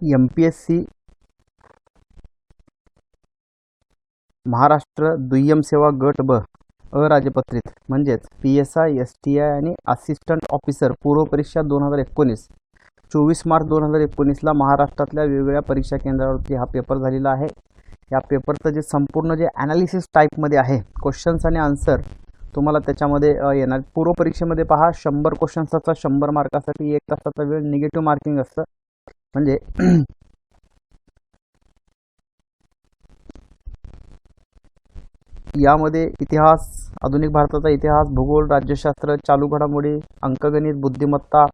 MPSC Maharashtra दुय्यम सेवा गट ब अराजपत्रित म्हणजेच PSI STI आणि असिस्टंट ऑफिसर पूर्व परीक्षा 2019 24 मार्च 2019ला महाराष्ट्रातल्या वेगवेगळ्या परीक्षा केंद्रावरती हा पेपर झालेला आहे। या पेपरचं जे संपूर्ण जे ॲनालिसिस टाईपमध्ये आहे क्वेश्चन्स आणि आन्सर तुम्हाला त्याच्यामध्ये येणार। पूर्व परीक्षेमध्ये पहा 100 क्वेश्चन्सचा 100 मार्कासाठी 1 तासाचा वेळ निगेटिव्ह मार्किंग असतं। म्हणजे यामध्ये इतिहास, आधुनिक भारताचा इतिहास, भूगोल, राज्यशास्त्र, चालू घडामोडी, अंकगणित, बुद्धिमत्ता,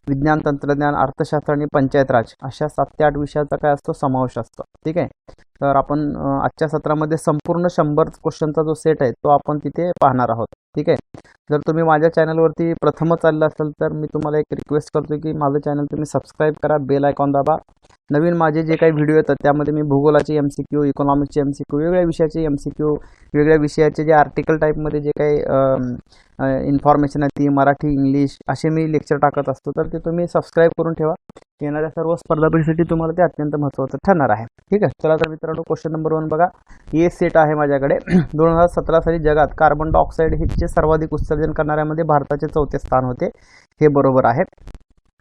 विज्ञान तंत्रज्ञान, अर्थशास्त्र आणि पंचायत राज अशा 7 ते 8 विषयाचा काय असतो समावेश असतो। ठीक आहे, तर आपण आजच्या सत्रामध्ये संपूर्ण 100 क्वेश्चनचा जो सेट आहे तो आपण तिथे पाहणार आहोत। ठीक आहे, जर तुम्ही माझ्या चॅनलवरती प्रथमच आलेला असाल तर मी तुम्हाला एक रिक्वेस्ट करतो की माझं चॅनल तुम्ही सबस्क्राईब करा, बेल आयकॉन दाबा। नवीन माझे जे काही व्हिडिओ येतात त्यामध्ये मी भूगोलाचे MCQ, इकॉनॉमिक्सचे MCQ, वेगवेगळ्या विषयाचे MCQ, वेगवेगळ्या विषयाचे जे आर्टिकल टाईपमध्ये जे काही इन्फॉर्मेशन आहे ती मराठी, इंग्लिश असे मी लेक्चर टाकत असतो, तर ते तुम्ही सबस्क्राईब करून ठेवा। येणाऱ्या सर्व स्पर्धा परीक्षेसाठी तुम्हाला ते अत्यंत महत्त्वाचं ठरणार आहे। ठीक आहे, चला तर मित्रांनो क्वेश्चन नंबर 1 बघा। हे सेट आहे माझ्याकडे 2017 साली जगात कार्बन डायऑक्साईड हे सर्वाधिक उत्सर्जन करणाऱ्यामध्ये भारताचे 4थे स्थान होते, हे बरोबर आहे।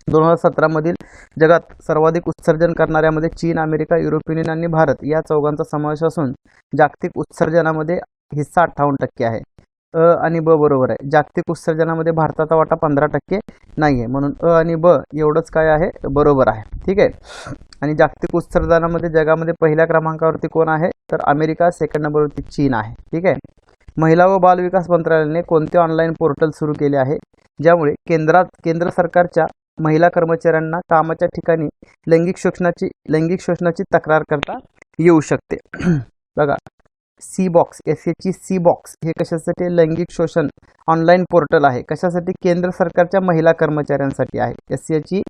2017 मधील जगात सर्वाधिक उत्सर्जन करणाऱ्यामध्ये चीन, अमेरिका, युरोपियन युनियन आणि भारत या चौघांचा समावेश असून जागतिक उत्सर्जनामध्ये हिस्सा 58% आहे। आणि ब बरोबर आहे। जागतिक उत्सर्जनामध्ये भारताचा वाटा 15% नाही आहे, म्हणून आणि ब एवढंच काय आहे बरोबर आहे। ठीक आहे, आणि जागतिक उत्सर्जनामध्ये जगामध्ये पहिल्या क्रमांकावरती कोण आहे तर अमेरिका, सेकंड नंबरवरती चीन आहे। ठीक आहे, महिला व बाल विकास मंत्रालयाने कोणते ऑनलाईन पोर्टल सुरू केले आहे ज्यामुळे केंद्र सरकारच्या महिला कर्मचाऱ्यांना कामाच्या ठिकाणी लैंगिक शोषणाची तक्रार करता येऊ शकते। बघा, सी-बॉक्स, SHE सी-बॉक्स हे कशासाठी? लैंगिक शोषण ऑनलाईन पोर्टल आहे। कशासाठी? केंद्र सरकारच्या महिला कर्मचाऱ्यांसाठी आहे। SHE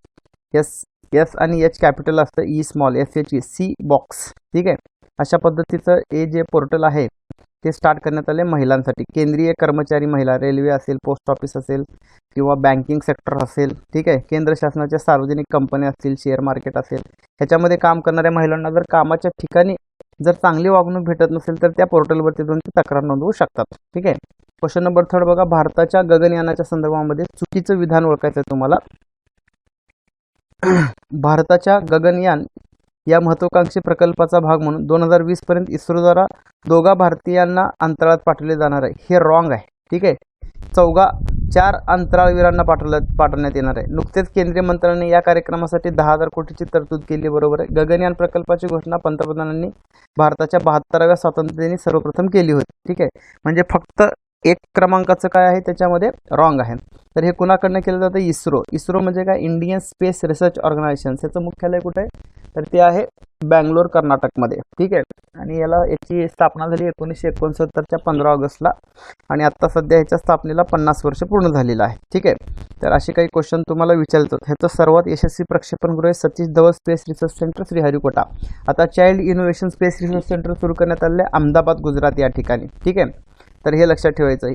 S आणि H कॅपिटल असतं, E स्मॉल, SHE सी-बॉक्स। ठीक आहे, अशा पद्धतीचं हे जे पोर्टल आहे ते स्टार्ट करण्यात आले महिलांसाठी। केंद्रीय कर्मचारी महिला, रेल्वे असेल, पोस्ट ऑफिस असेल किंवा बँकिंग सेक्टर असेल, ठीक आहे, केंद्र शासनाच्या सार्वजनिक कंपन्या असतील, शेअर मार्केट असेल, ह्याच्यामध्ये काम करणाऱ्या महिलांना जर कामाच्या ठिकाणी जर चांगली वागणूक भेटत नसेल तर त्या पोर्टलवरती जाऊन ते तक्रार नोंदवू शकतात। ठीक आहे, क्वेश्चन नंबर 3 बघा। भारताच्या गगनयानाच्या संदर्भामध्ये चुकीचं विधान ओळखायचं आहे तुम्हाला। भारताच्या गगनयान या महत्त्वाकांक्षी प्रकल्पाचा भाग म्हणून 2020 पर्यंत इस्रोद्वारा 2 भारतीयांना अंतराळात पाठवले जाणार आहे, हे रॉंग आहे। ठीक आहे, 4 अंतराळवीरांना पाठवण्यात येणार आहे। नुकतेच केंद्रीय मंत्र्यांनी या कार्यक्रमासाठी 10,000 कोटीची तरतूद केली, बरोबर आहे। गगनयान प्रकल्पाची घोषणा पंतप्रधानांनी भारताच्या 72व्या स्वातंत्र्यदिनी सर्वप्रथम केली होती। ठीक आहे, म्हणजे फक्त 1 क्रमांकाचं काय आहे त्याच्यामध्ये रॉंग आहे। तर हे कुणाकडनं केलं जातं? इस्रो म्हणजे काय? Indian space research organisation. त्याचं मुख्यालय कुठे आहे तर ते आहे बँगलोर, कर्नाटकमध्ये। ठीक आहे, आणि याची स्थापना झाली 1969च्या 15 ऑगस्टला आणि आत्ता सध्या ह्याच्या स्थापनेला 50 वर्ष पूर्ण झालेलं आहे। ठीक आहे, तर असे काही क्वेश्चन तुम्हाला विचारतो। ह्याचं सर्वात यशस्वी प्रक्षेपण गृह Satish Dhawan space research centre, Sriharikota. आता child innovation space research centre सुरू करण्यात आले अहमदाबाद, गुजरात या ठिकाणी। ठीक आहे, तर हे लक्षात ठेवायचं आहे।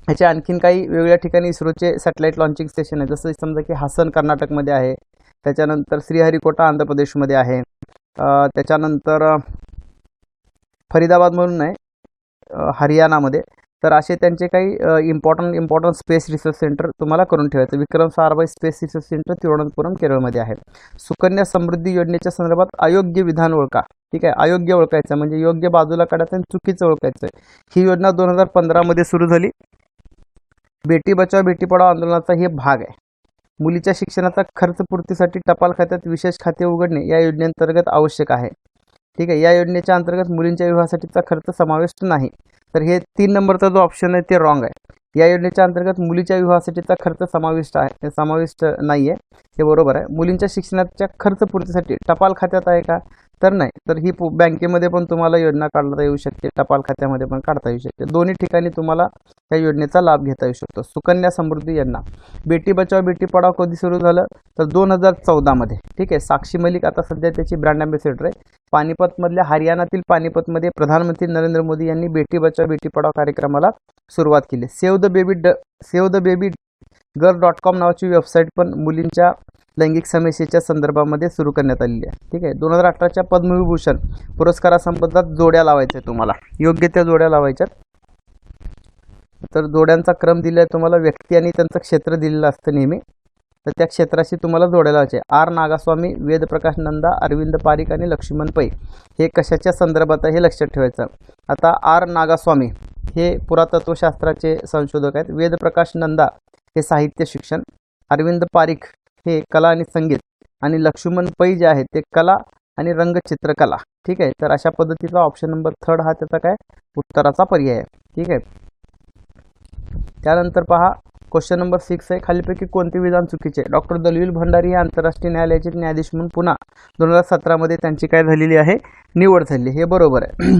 ह्याच्या आणखीन काही वेगवेगळ्या ठिकाणी इस्रोचे सॅटेलाइट लॉन्चिंग स्टेशन आहे, जसं समजा की हासन कर्नाटकमध्ये आहे, त्याच्यानंतर श्रीहरिकोटा आंध्र प्रदेशमध्ये आहे, त्याच्यानंतर फरीदाबाद म्हणून आहे हरियाणामध्ये। तर असे त्यांचे काही इम्पॉर्टंट स्पेस रिसर्च सेंटर तुम्हाला करून ठेवायचं। Vikram Sarabhai space research centre Thiruvananthapuram, केरळमध्ये आहे। सुकन्या समृद्धी योजनेच्या संदर्भात अयोग्य विधान ओळखा। ठीक आहे, अयोग्य ओळखायचं म्हणजे योग्य बाजूला काढायचं आणि चुकीचं ओळखायचं। ही योजना 2015 मध्ये सुरू झाली। बेटी बचाव बेटी पढाओ आंदोलनाचा हे भाग आहे। मुलीच्या शिक्षणाचा खर्च पूर्तीसाठी टपाल खात्यात विशेष खाते उघडणे या योजनेअंतर्गत आवश्यक आहे। ठीक आहे, या योजनेच्या अंतर्गत मुलींच्या विवाहासाठीचा खर्च समाविष्ट नाही। तर हे 3 नंबरचा जो ऑप्शन आहे ते रॉंग आहे। या योजनेच्या अंतर्गत मुलीच्या विवाहासाठीचा खर्च समाविष्ट नाही आहे, हे बरोबर आहे। मुलींच्या शिक्षणाच्या खर्च पूर्तीसाठी टपाल खात्यात आहे का तर नाही, तर ही बँकेमध्ये पण तुम्हाला योजना काढता येऊ शकते, टपाल खात्यामध्ये पण काढता येऊ शकते। दोन्ही ठिकाणी तुम्हाला या योजनेचा लाभ घेता येऊ शकतो। सुकन्या समृद्धी योजना, बेटी बचाव बेटी पढाओ कधी सुरू झालं तर 2014 मध्ये। ठीक आहे, साक्षी मलिक आता सध्या त्याची ब्रँड अँबॅसेडर आहे। पानिपतमधल्या हरियाणातील पानिपतमध्ये प्रधानमंत्री नरेंद्र मोदी यांनी बेटी बचाव बेटी पढाओ कार्यक्रमाला सुरुवात केली। सेव्ह द बेबी गर्ल.com नावाची वेबसाईट पण मुलींच्या लैंगिक समस्येच्या संदर्भामध्ये सुरू करण्यात आलेली आहे. ठीक आहे. 2018च्या पद्मविभूषण पुरस्कारासंबंधात जोड्या लावायच्या तुम्हाला, योग्य त्या जोड्या लावायच्या. तर जोड्यांचा क्रम दिला आहे तुम्हाला, व्यक्ती आणि त्यांचं क्षेत्र दिलेलं असतं नेहमी, तर त्या क्षेत्राशी तुम्हाला जोड्या लावायचे. आर नागास्वामी, वेदप्रकाश नंदा, अरविंद पारिख आणि लक्ष्मण पै हे कशाच्या संदर्भात आहे हे लक्षात ठेवायचं. आता आर नागास्वामी हे पुरातत्वशास्त्राचे संशोधक आहेत. वेदप्रकाश नंदा हे साहित्य शिक्षण, अरविंद पारिख हे कला आणि संगीत, आणि लक्ष्मण पै जे आहेत ते कला आणि रंगचित्रकला. ठीक आहे. तर अशा पद्धतीचा ऑप्शन नंबर 3 हा त्याचा काय उत्तराचा पर्याय आहे. ठीक आहे. त्यानंतर पहा क्वेश्चन नंबर 6 आहे, खालीपैकी कोणते विधान चुकीचे? डॉक्टर दलवीर भंडारी हे आंतरराष्ट्रीय न्यायालयाचे न्यायाधीश म्हणून पुन्हा 2017 मध्ये त्यांची काय झालेली आहे, निवड झाली. हे बरोबर आहे.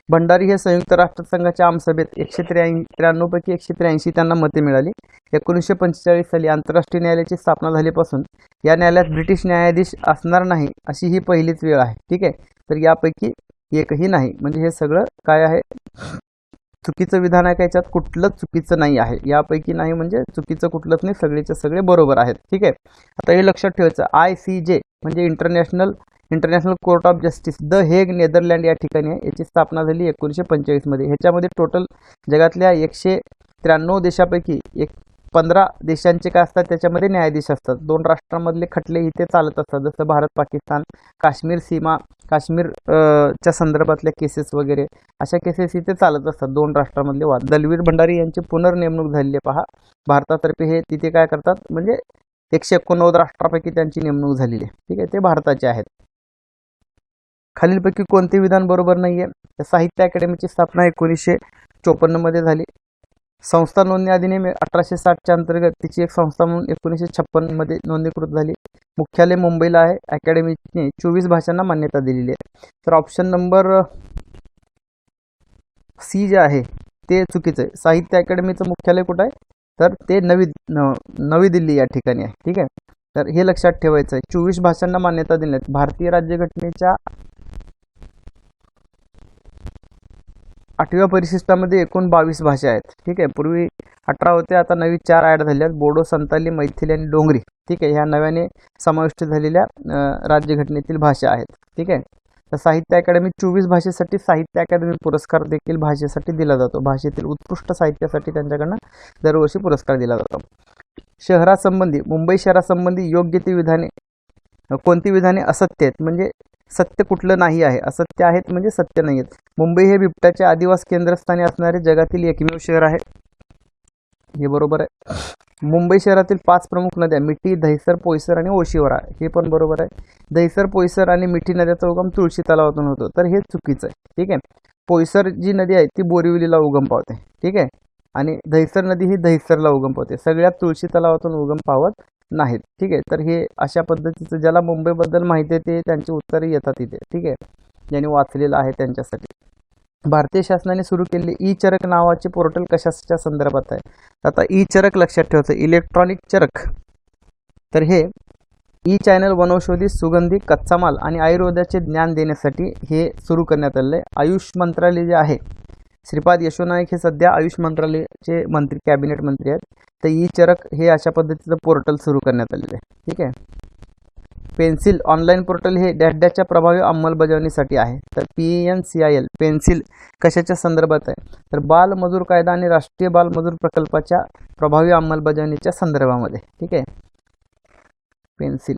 भंडारी हे संयुक्त राष्ट्रसंघाच्या आमसभेत 193 पैकी 183 त्यांना मते मिळाली. 1945 साली आंतरराष्ट्रीय न्यायालयाची स्थापना झाल्यापासून या न्यायालयात ब्रिटिश न्यायाधीश असणार नाही अशी ही पहिलीच वेळ आहे. ठीक आहे. तर यापैकी एकही नाही, म्हणजे हे सगळं काय आहे, चुकीचं विधान आहे. का याच्यात कुठलंच चुकीचं नाही आहे, यापैकी नाही म्हणजे चुकीचं कुठलंच नाही, सगळेचे सगळे बरोबर आहेत. ठीक आहे. आता हे लक्षात ठेवायचं, ICJ म्हणजे international court of justice, the Hague, Netherland या ठिकाणी आहे. याची स्थापना झाली 1945 मध्ये. ह्याच्यामध्ये टोटल जगातल्या 193 देशापैकी 15 देशांचे काय असतात, त्याच्यामध्ये न्यायाधीश असतात. 2 राष्ट्रांमधले खटले इथे चालत असतात, जसं भारत पाकिस्तान, काश्मीर सीमा, काश्मीर च्या संदर्भातल्या केसेस वगैरे, अशा केसेस इथे चालत असतात. 2 राष्ट्रांमधले वाद. दलवीर भंडारी यांची पुनर्नेमणूक झालेली आहे. पहा, भारतातर्फे हे तिथे काय करतात, म्हणजे 189 राष्ट्रापैकी त्यांची नेमणूक झालेली आहे. ठीक आहे. ते भारताचे आहेत. खालीलपैकी कोणते विधान बरोबर नाही आहे? साहित्य अकॅडमीची स्थापना 1954 मध्ये झाली. संस्था नोंदणी अधिनियम 1860च्या अंतर्गत तिची एक संस्था म्हणून 1956 मध्ये नोंदणीकृत झाली. मुख्यालय मुंबईला आहे. अकॅडमीने 24 भाषांना मान्यता दिलेली आहे. तर ऑप्शन नंबर सी जे आहे ते चुकीचं आहे. साहित्य अकॅडमीचं मुख्यालय कुठं आहे, तर ते नवी दिल्ली या ठिकाणी आहे. ठीक आहे. तर हे लक्षात ठेवायचं आहे. 24 भाषांना मान्यता दिली आहे. भारतीय राज्यघटनेच्या 8व्या परिशिष्टामध्ये एकूण 22 भाषा आहेत. ठीक आहे. पूर्वी 18 होते, आता नवी 4 ॲड झाल्या आहेत, बोडो, संताली, मैथिली आणि डोंगरी. ठीक आहे. ह्या नव्याने समाविष्ट झालेल्या राज्यघटनेतील भाषा आहेत. ठीक आहे. तर साहित्य अकॅडमी 24 भाषेसाठी साहित्य अकादमी पुरस्कार देखील भाषेसाठी दिला जातो. भाषेतील उत्कृष्ट साहित्यासाठी त्यांच्याकडनं दरवर्षी पुरस्कार दिला जातो. शहरासंबंधी, मुंबई शहरासंबंधी योग्य ती विधाने, कोणती विधाने असत्य आहेत, म्हणजे सत्य कुठलं नाही आहे, असत्य आहेत म्हणजे सत्य नाही आहेत. मुंबई हे बिबट्याचे आदिवास केंद्रस्थानी असणारे जगातील एकमेव शहर आहे. हे बरोबर आहे. मुंबई शहरातील 5 प्रमुख नद्या मिठी, दहिसर, पोयसर आणि ओशिवरा, हे पण बरोबर आहे. दहिसर, पोयसर आणि मिठी नद्याचा उगम तुळशी तलावातून होतो, तर हे चुकीचं आहे. ठीक आहे. पोयसर जी नदी आहे ती बोरिवलीला उगम पावते. ठीक आहे. आणि दहिसर नदी ही दहिसरला उगम पावते. सगळ्यात तुळशी तलावातून उगम पावत नाहीत. ठीक आहे. तर हे अशा पद्धतीचं, ज्याला मुंबईबद्दल माहिती आहे ते त्यांची उत्तरे येतात इथे. ठीक आहे. ज्यांनी वाचलेलं आहे त्यांच्यासाठी. भारतीय शासनाने सुरू केलेले ई चरक नावाचे पोर्टल कशाच्या संदर्भात आहे? आता ई चरक लक्षात ठेवायचं, इलेक्ट्रॉनिक चरक. तर हे ई चॅनल वनौषधी, सुगंधी, कच्चा माल आणि आयुर्वेदाचे ज्ञान देण्यासाठी हे सुरू करण्यात आले. आयुष मंत्रालय जे आहे, श्रीपाद यशो नाईक हे सध्या आयुष मंत्रालयाचे मंत्री, कॅबिनेट मंत्री आहेत. तर ई चरक हे अशा पद्धतीचं पोर्टल सुरू करण्यात आलेलं आहे. ठीक आहे. पेन्सिल ऑनलाईन पोर्टल हे डॅशच्या प्रभावी अंमलबजावणीसाठी आहे. तर PNCIL पेन्सिल कशाच्या संदर्भात आहे, तर बाल मजूर कायदा आणि राष्ट्रीय बाल मजूर प्रकल्पाच्या प्रभावी अंमलबजावणीच्या संदर्भामध्ये. ठीक आहे. पेन्सिल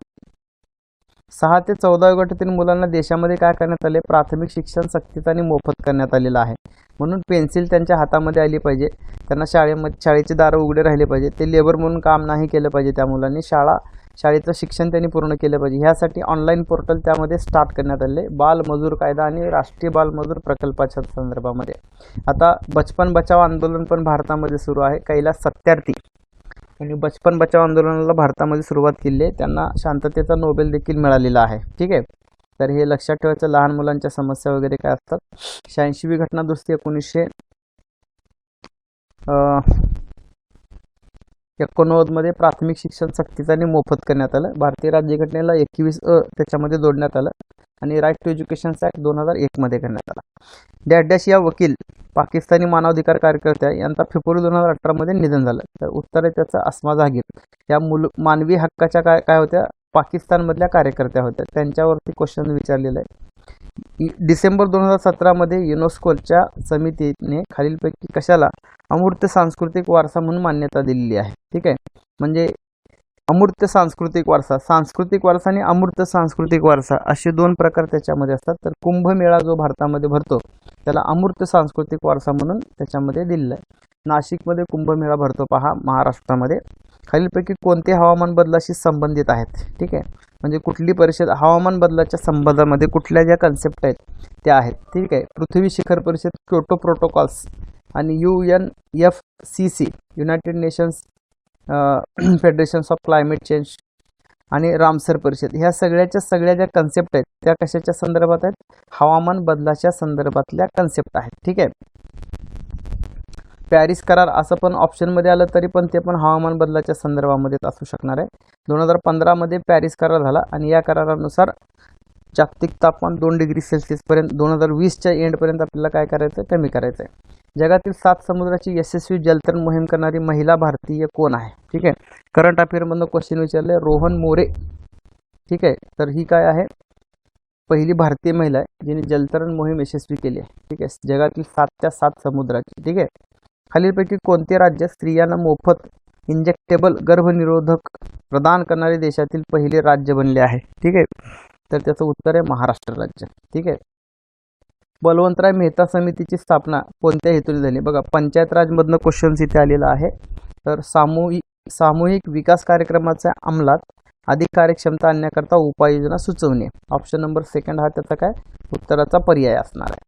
6 ते 14 गटातील मुलांना देशामध्ये काय करण्यात आले, प्राथमिक शिक्षण सक्तीचं आणि मोफत करण्यात आलेलं आहे. म्हणून पेन्सिल त्यांच्या हातामध्ये आली पाहिजे. त्यांना शाळेचे दारं उघडे राहिले पाहिजे. ते लेबर म्हणून काम नाही केलं पाहिजे. त्या मुलांनी शाळेचं शिक्षण त्यांनी पूर्ण केलं पाहिजे. ह्यासाठी ऑनलाईन पोर्टल त्यामध्ये स्टार्ट करण्यात आले, बाल मजूर कायदा आणि राष्ट्रीय बाल मजूर प्रकल्पाच्या संदर्भामध्ये. आता बचपन बचाव आंदोलन पण भारतामध्ये सुरू आहे. कैलास सत्यार्थी आणि बचपन बचाव आंदोलनाला भारतामध्ये सुरुवात केली आहे. त्यांना शांततेचा नोबेल देखील मिळालेला आहे. ठीक आहे. तर हे लक्षात ठेवायचं. लहान मुलांच्या समस्या वगैरे काय असतात. 86वी घटना दुरुस्ती 1989 मध्ये प्राथमिक शिक्षण सक्तीचं आणि मोफत करण्यात आलं. भारतीय राज्यघटनेला 21 त्याच्यामध्ये जोडण्यात आलं आणि राईट टू एज्युकेशन ॲक्ट 2001 मध्ये करण्यात आला. डॅश या वकील पाकिस्तानी मानवाधिकार कार्यकर्त्या यांचा फेब्रुवारी 2018 मध्ये निधन झालं. तर उत्तर आहे त्याचं अस्मा जहागीर. या मानवी हक्काच्या काय होत्या, पाकिस्तानमधल्या कार्यकर्त्या होत्या, त्यांच्यावरती क्वेश्चन विचारलेला आहे. डिसेंबर 2017 मध्ये युनेस्कोच्या समितीने खालीलपैकी कशाला अमूर्त सांस्कृतिक वारसा म्हणून मान्यता दिलेली आहे. ठीक आहे, म्हणजे अमूर्त सांस्कृतिक वारसा आणि अमूर्त सांस्कृतिक वारसा असे दोन प्रकार त्याच्यामध्ये असतात. तर कुंभमेळा जो भारतामध्ये भरतो त्याला अमूर्त सांस्कृतिक वारसा म्हणून त्याच्यामध्ये दिलेला आहे. नाशिकमध्ये कुंभमेळा भरतो पहा, महाराष्ट्रामध्ये. खालीलपैकी कोणते हवामान बदलाशी संबंधित आहेत. ठीक आहे, म्हणजे कुठली परिषद हवामान बदलाच्या संबंधामध्ये कुठल्या ज्या कन्सेप्ट आहेत त्या आहेत. ठीक आहे, पृथ्वी शिखर परिषद, क्योटो प्रोटोकॉल्स आणि UNFCC United nations federations of climate change आणि रामसर परिषद, ह्या सगळ्या ज्या कन्सेप्ट आहेत त्या कशाच्या संदर्भात आहेत, हवामान बदलाच्या संदर्भातल्या कन्सेप्ट आहेत. ठीक आहे, पॅरिस करार असं पण ऑप्शनमध्ये आलं तरी पण ते पण हवामान बदलाच्या संदर्भामध्ये असू शकणार आहे. 2015 मध्ये पॅरिस करार झाला आणि या करारानुसार जागतिक तापमान 2 डिग्री सेल्सिअस पर्यंत 2020च्या एंडपर्यंत आपल्याला काय करायचं, कमी करायचं आहे. जगातील 7 समुद्राची यशस्वी जलतरण मोहीम करणारी महिला भारतीय कोण आहे. ठीक आहे, करंट अफेअरमधनं क्वेश्चन विचारले, रोहन मोरे. ठीक आहे, तर ही काय आहे, पहिली भारतीय महिला आहे जिने जलतरण मोहीम यशस्वी केली आहे. ठीक आहे, जगातील 7 समुद्राची. ठीक आहे, खालीलपैकी कोणते राज्य स्त्रियांना मोफत इंजेक्टेबल गर्भनिरोधक प्रदान करणारे देशातील पहिले राज्य बनले आहे. ठीक आहे, तर त्याचं उत्तर आहे महाराष्ट्र राज्य. ठीक आहे, बलवंतराय मेहता समितीची स्थापना कोणत्या हेतूने झाली. बघा, पंचायत राजमधनं क्वेश्चन्स इथे आलेला आहे. तर सामूहिक विकास कार्यक्रमाच्या अंमलात अधिक कार्यक्षमता आणण्याकरता उपाययोजना सुचवणे. ऑप्शन नंबर 2 हा त्याचा काय उत्तराचा पर्याय असणार आहे.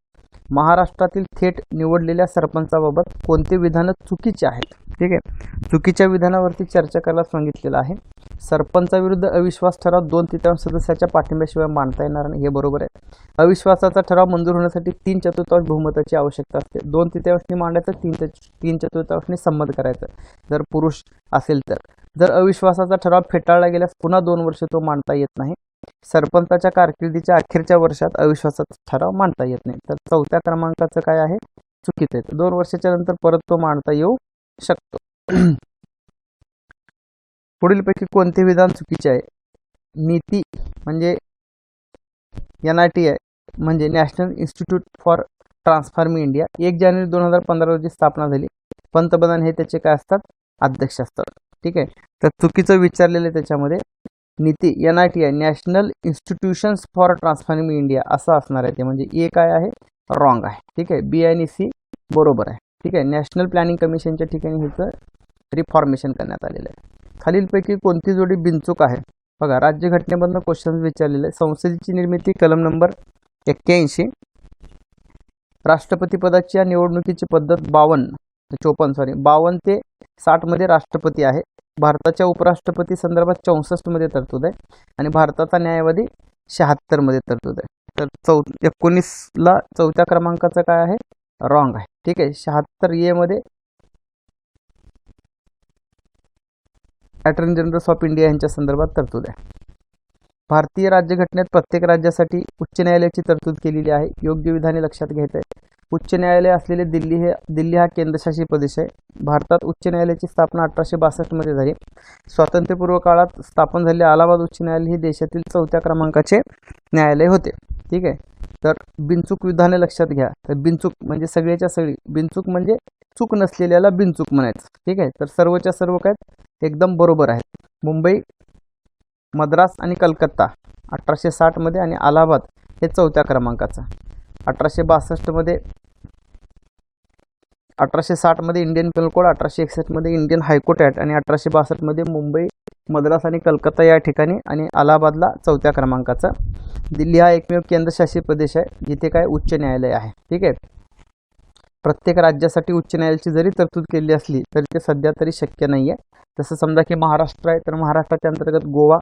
महाराष्ट्रातील थेट निवडलेल्या सरपंचाबाबत कोणते विधान चुकीचे आहेत. ठीक आहे, चुकीच्या विधानावरती चर्चा करायला सांगितलेलं आहे. सरपंचाविरुद्ध अविश्वास ठराव 2/3 सदस्याच्या पाठिंब्याशिवाय मांडता येणार नाही, हे बरोबर आहे. अविश्वासाचा ठराव मंजूर होण्यासाठी 3/4 बहुमताची आवश्यकता असते. 2/3 मांडायचं, 3/4 संमत करायचं जर पुरुष असेल तर. जर अविश्वासाचा ठराव फेटाळला गेल्यास पुन्हा 2 वर्ष तो मांडता येत नाही. सरपंचाच्या कारकिर्दीच्या अखेरच्या वर्षात अविश्वासाचा ठराव मांडता येत नाही. तर 4थ्या क्रमांकाचं काय आहे, चुकीचं आहे. 2 वर्षाच्या नंतर परत तो मांडता येऊ शकतो. पुढीलपैकी कोणते विधान चुकीचे आहे. नीती म्हणजे NITI म्हणजे national institute for transforming India 1 जानेवारी 2015 रोजी स्थापना झाली. पंतप्रधान हे त्याचे काय असतात, अध्यक्ष असतात. ठीक आहे, तर चुकीचं विचारलेलं त्याच्यामध्ये नीती NITI national institutions for transforming India असं असणार आहे ते, म्हणजे ए काय आहे, रॉंग आहे. ठीक आहे, B आणि C बरोबर आहे. ठीक आहे, नॅशनल प्लॅनिंग कमिशनच्या ठिकाणी ह्याचं रिफॉर्मेशन करण्यात आलेलं आहे. खालीलपैकी कोणती जोडी बिनचूक आहे. बघा, राज्यघटनेमधनं क्वेश्चन विचारलेले आहे. संसदेची निर्मिती कलम नंबर 81. राष्ट्रपती पदाच्या निवडणुकीची पद्धत 52 ते 60 मध्ये राष्ट्रपती आहे. भारताच्या उपराष्ट्रपती संदर्भात 64 मध्ये तरतूद आहे आणि भारताचा न्यायवादी 76 मध्ये तरतूद आहे. तर 19ला 4थ्या क्रमांकाचं काय आहे, रॉंग आहे. ठीक आहे, 76A मध्ये अटॉर्नी जनरल ऑफ इंडिया यांच्या संदर्भात तरतूद आहे. भारतीय राज्यघटनेत प्रत्येक राज्यासाठी उच्च न्यायालयाची तरतूद केलेली आहे. योग्य विधाने लक्षात घ्यायचं आहे. उच्च न्यायालय असलेले दिल्ली हा केंद्रशासित प्रदेश आहे. भारतात उच्च न्यायालयाची स्थापना 1862 मध्ये झाली. स्वातंत्र्यपूर्व काळात स्थापन झालेले अलाहाबाद उच्च न्यायालय हे देशातील 4थ्या क्रमांकाचे न्यायालय होते. ठीक आहे, तर बिनचूक विधाने लक्षात घ्या. तर बिनचूक म्हणजे सगळ्याच्या सगळी, बिनचूक म्हणजे चूक नसलेल्याला बिनचूक म्हणायचं. ठीक आहे, तर सर्वच्या सर्व काय एकदम बरोबर आहेत. मुंबई, मद्रास आणि कलकत्ता 1860 मध्ये आणि अलाहाबाद हे 4थ्या क्रमांकाचं. 1862 मध्ये 1860 मध्ये इंडियन पेनल कोड, 1861 मध्ये इंडियन हायकोर्ट ॲक्ट आणि 1862 मध्ये मुंबई, मद्रास आणि कलकत्ता या ठिकाणी आणि अलाहाबादला 4थ्या क्रमांकाचा. दिल्ली हा एकमेव केंद्रशासित प्रदेश आहे जिथे काय उच्च न्यायालय आहे. ठीक आहे, प्रत्येक राज्यासाठी उच्च न्यायालयाची जरी तरतूद केली असली तरी ते सध्या तरी शक्य नाही आहे. जसं समजा की महाराष्ट्र आहे, तर महाराष्ट्राच्या अंतर्गत गोवा,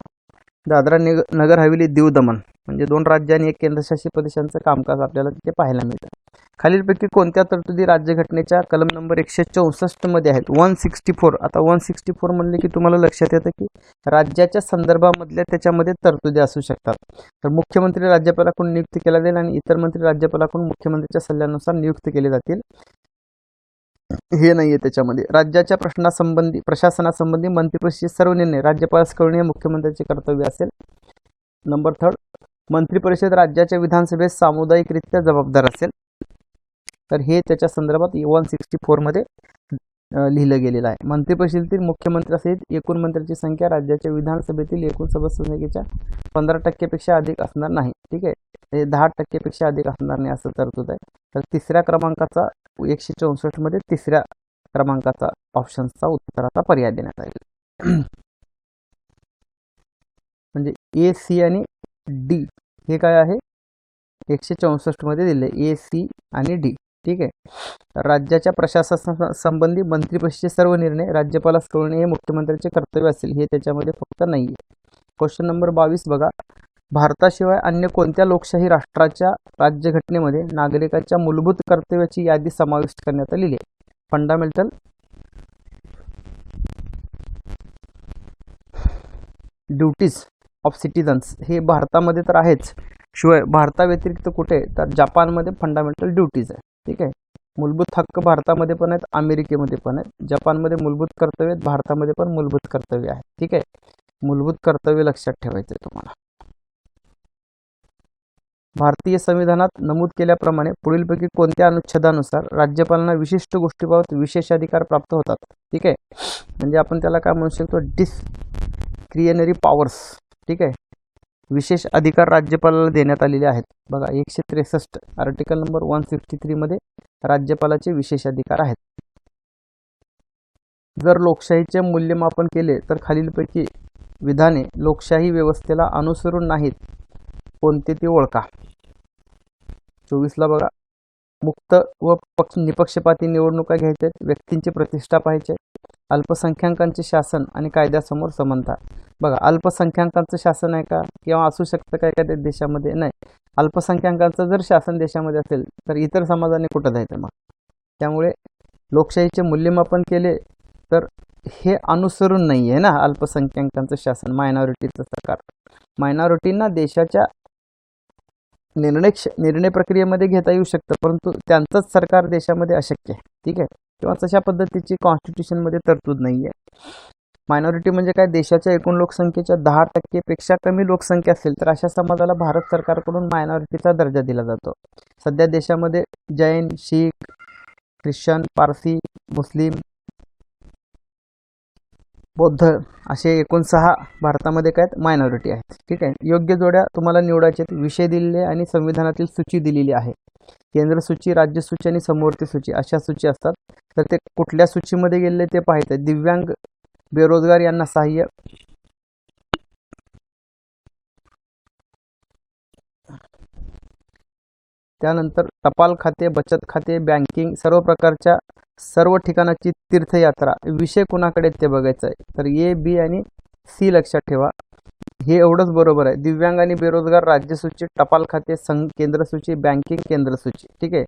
दादरा नगर हवेली, दीव दमण म्हणजे 2 राज्य आणि 1 केंद्रशासित प्रदेशांचं कामकाज आपल्याला तिथे पाहायला मिळतं. खालीलपैकी कोणत्या तरतुदी राज्यघटनेच्या कलम नंबर 164 मध्ये आहेत. 164. आता 164 म्हणले की तुम्हाला लक्षात येतं की राज्याच्या संदर्भामधल्या त्याच्यामध्ये तरतुदी असू शकतात. तर मुख्यमंत्री राज्यपालाकडून नियुक्त केला जाईल आणि इतर मंत्री राज्यपालाकडून मुख्यमंत्र्यांच्या सल्ल्यानुसार नियुक्त केले जातील. हे नाहीये त्याच्यामध्ये. राज्याच्या प्रशासनासंबंधी मंत्रिपरिषदेचे सर्व निर्णय राज्यपालास कळवणे हे मुख्यमंत्र्याचे कर्तव्य असेल. नंबर 3, मंत्रिपरिषद राज्याच्या विधानसभेस सामुदायिकरित्या जबाबदार असेल. तर हे त्याच्या संदर्भात 164 मध्ये लिहिलं गेलेलं आहे. मंत्रिपरिषदेतील मुख्यमंत्र्यासहित एकूण मंत्र्यांची संख्या राज्याच्या विधानसभेतील एकूण सदस्य संख्येच्या 15% पेक्षा अधिक असणार नाही. ठीक आहे, हे 10% पेक्षा अधिक असणार नाही असं तरतूद आहे. तर तिसऱ्या क्रमांकाचा 164 मध्ये तिसऱ्या क्रमांकाचा ऑप्शनचा उत्तराचा पर्याय देण्यात आलेला. म्हणजे ए, सी आणि डी हे काय आहे 164 मध्ये दिले, ए, सी आणि डी. ठीक आहे. राज्याच्या प्रशासनासंबंधी मंत्रिपरिषदेचे सर्व निर्णय राज्यपालास कळवणे हे मुख्यमंत्र्याचे कर्तव्य असेल. हे त्याच्यामध्ये फक्त नाही आहे. क्वेश्चन नंबर 22 बघा. भारताशिवाय अन्य कोणत्या लोकशाही राष्ट्राच्या राज्यघटनेमध्ये नागरिकाच्या मूलभूत कर्तव्याची यादी समाविष्ट करण्यात आलेली आहे? फंडामेंटल ड्युटीज ऑफ सिटीजन्स हे भारतामध्ये तर आहेच, शिवाय भारताव्यतिरिक्त कुठे तर जपानमध्ये फंडामेंटल ड्युटीज आहे. ठीक आहे, मूलभूत हक्क भारतामध्ये पण आहेत, अमेरिकेमध्ये पण आहेत, जपानमध्ये मूलभूत कर्तव्य आहेत, भारतामध्ये पण मूलभूत कर्तव्य आहे. ठीक आहे, मूलभूत कर्तव्य लक्षात ठेवायचे तुम्हाला. भारतीय संविधानात नमूद केल्याप्रमाणे पुढीलपैकी कोणत्या अनुच्छेदानुसार राज्यपालांना विशिष्ट गोष्टीबाबत विशेष अधिकार प्राप्त होतात? ठीक आहे, म्हणजे आपण त्याला काय म्हणू शकतो, डिस्क्रिशनरी पॉवर्स. ठीक आहे, विशेष अधिकार राज्यपालाला देण्यात आलेले आहेत. बघा 163 आर्टिकल नंबर 163 मध्ये राज्यपालाचे विशेष अधिकार आहेत. जर लोकशाहीचे मूल्यमापन केले तर खालीलपैकी विधाने लोकशाही व्यवस्थेला अनुसरून नाहीत, कोणते ते ओळखा. 24 बघा. मुक्त व निपक्षपाती निवडणुका घ्यायच्या, व्यक्तींची प्रतिष्ठा पाहायची, अल्पसंख्याकांचे शासन आणि कायद्यासमोर समानता. बघा अल्पसंख्याकांचं शासन आहे का किंवा असू शकतं का एखाद्या देशामध्ये? नाही. अल्पसंख्याकांचं जर शासन देशामध्ये असेल तर इतर समाजाने कुठं जायचं मग? त्यामुळे लोकशाहीचे मूल्यमापन केले तर हे अनुसरून नाही आहे ना अल्पसंख्याकांचं शासन, मायनॉरिटीचं सरकार. मायनॉरिटींना देशाच्या निर्णय प्रक्रियेमध्ये घेता येऊ शकतं, परंतु त्यांचंच सरकार देशामध्ये अशक्य आहे. ठीक आहे, किंवा तशा पद्धतीची कॉन्स्टिट्यूशनमध्ये तरतूद नाही आहे. मायनॉरिटी म्हणजे काय, देशाच्या एकूण लोकसंख्येच्या 10% पेक्षा कमी लोकसंख्या असेल तर अशा समाजाला भारत सरकारकडून मायनॉरिटीचा दर्जा दिला जातो. सध्या देशामध्ये जैन, शीख, ख्रिश्चन, पारसी, मुस्लिम, बौद्ध असे एकूण 6 भारतामध्ये काय मायनॉरिटी आहेत. ठीक आहे, योग्य जोड्या तुम्हाला निवडायचे आहेत. विषय दिलेले आणि संविधानातील सूची दिलेली आहे. केंद्र सूची, राज्य सूची आणि समवर्ती सूची अशा सूची असतात. तर ते कुठल्या सूचीमध्ये गेलेले ते पाहायचं. दिव्यांग, बेरोजगार यांना सहाय्य, त्यानंतर टपाल खाते, बचत खाते, बँकिंग, सर्व प्रकारच्या सर्व ठिकाणाची तीर्थयात्रा. विषय कुणाकडे ते बघायचं आहे. तर ए, बी आणि सी लक्षात ठेवा. हे एवढंच बरोबर आहे. दिव्यांग आणि बेरोजगार राज्य सूची, टपाल खाते केंद्र सूची, बँकिंग केंद्र सूची. ठीक आहे,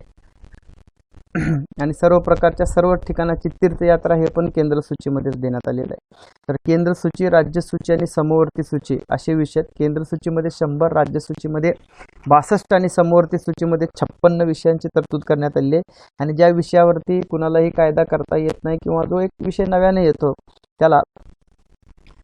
आणि सर्व प्रकारच्या सर्व ठिकाणाची तीर्थयात्रा हे पण केंद्र सूचीमध्ये देण्यात आलेलं आहे. तर केंद्र सूची, राज्य सूची आणि समवर्ती सूची असे विषय. केंद्र सूचीमध्ये 100, राज्य सूचीमध्ये 62 आणि समवर्ती सूचीमध्ये 56 विषयांची तरतूद करण्यात आली आहे. आणि ज्या विषयावरती कुणालाही कायदा करता येत नाही किंवा जो एक विषय नव्याने येतो त्याला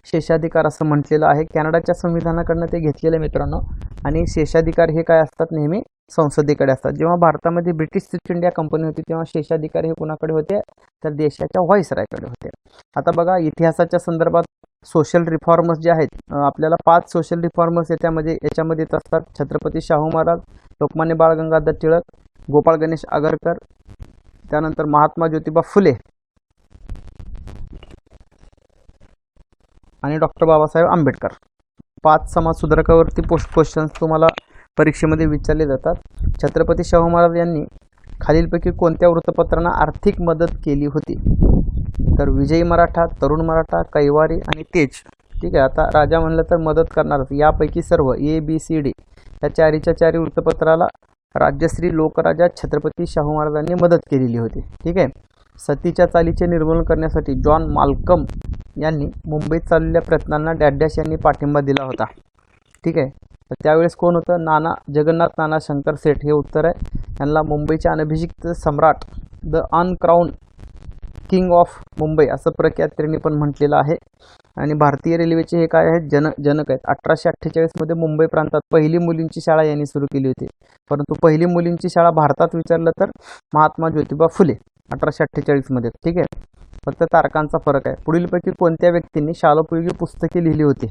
शेषाधिकार असं म्हटलेलं आहे. कॅनडाच्या संविधानाकडनं ते घेतलेलं मित्रांनो. आणि शेषाधिकार हे काय असतात, नेहमी संसदेकडे असतात. जेव्हा भारतामध्ये ब्रिटिश ईस्ट इंडिया कंपनी होती तेव्हा शेषाधिकार हे कुणाकडे होते तर देशाच्या व्हाईसरायकडे होते. आता बघा इतिहासाच्या संदर्भात सोशल रिफॉर्मर्स जे आहेत, आपल्याला 5 सोशल रिफॉर्मर्स याच्यामध्ये येत असतात. छत्रपती शाहू महाराज, लोकमान्य बाळ गंगाधर टिळक, गोपाळ गणेश आगरकर, त्यानंतर महात्मा ज्योतिबा फुले आणि डॉक्टर बाबासाहेब आंबेडकर. 5 समाज सुधारकावरती पोस्ट क्वेश्चन्स तुम्हाला परीक्षेमध्ये विचारले जातात. छत्रपती शाहू महाराज यांनी खालीलपैकी कोणत्या वृत्तपत्रांना आर्थिक मदत केली होती? तर विजयी मराठा, तरुण मराठा, कैवारी आणि तेज. ठीक आहे, आता राजा म्हणलं तर मदत करणारच. यापैकी सर्व ए, बी, सी, डी या 4च्या 4 वृत्तपत्राला राज्यश्री लोकराजा छत्रपती शाहू महाराजांनी मदत केलेली होती. ठीक आहे, सतीच्या चालीचे निर्मूलन करण्यासाठी जॉन माल्कम यांनी मुंबईत चाललेल्या प्रयत्नांना डॅश यांनी पाठिंबा दिला होता. ठीक आहे, तर त्यावेळेस कोण होतं? जगन्नाथ नाना शंकर सेठ हे उत्तर आहे. यांना मुंबईचे अनभिषिक्त सम्राट द अनक्राउन किंग ऑफ मुंबई असं प्रख्यात त्यांनी पण म्हटलेलं आहे. आणि भारतीय रेल्वेचे हे काय आहेत, जनक आहेत. 1848मध्ये मुंबई प्रांतात पहिली मुलींची शाळा यांनी सुरू केली होती. परंतु पहिली मुलींची शाळा भारतात विचारलं तर महात्मा ज्योतिबा फुले 1848मध्ये. ठीक आहे, फक्त तारखांचा फरक आहे. पुढीलपैकी कोणत्या व्यक्तींनी शालोपयोगी पुस्तके लिहिली होती?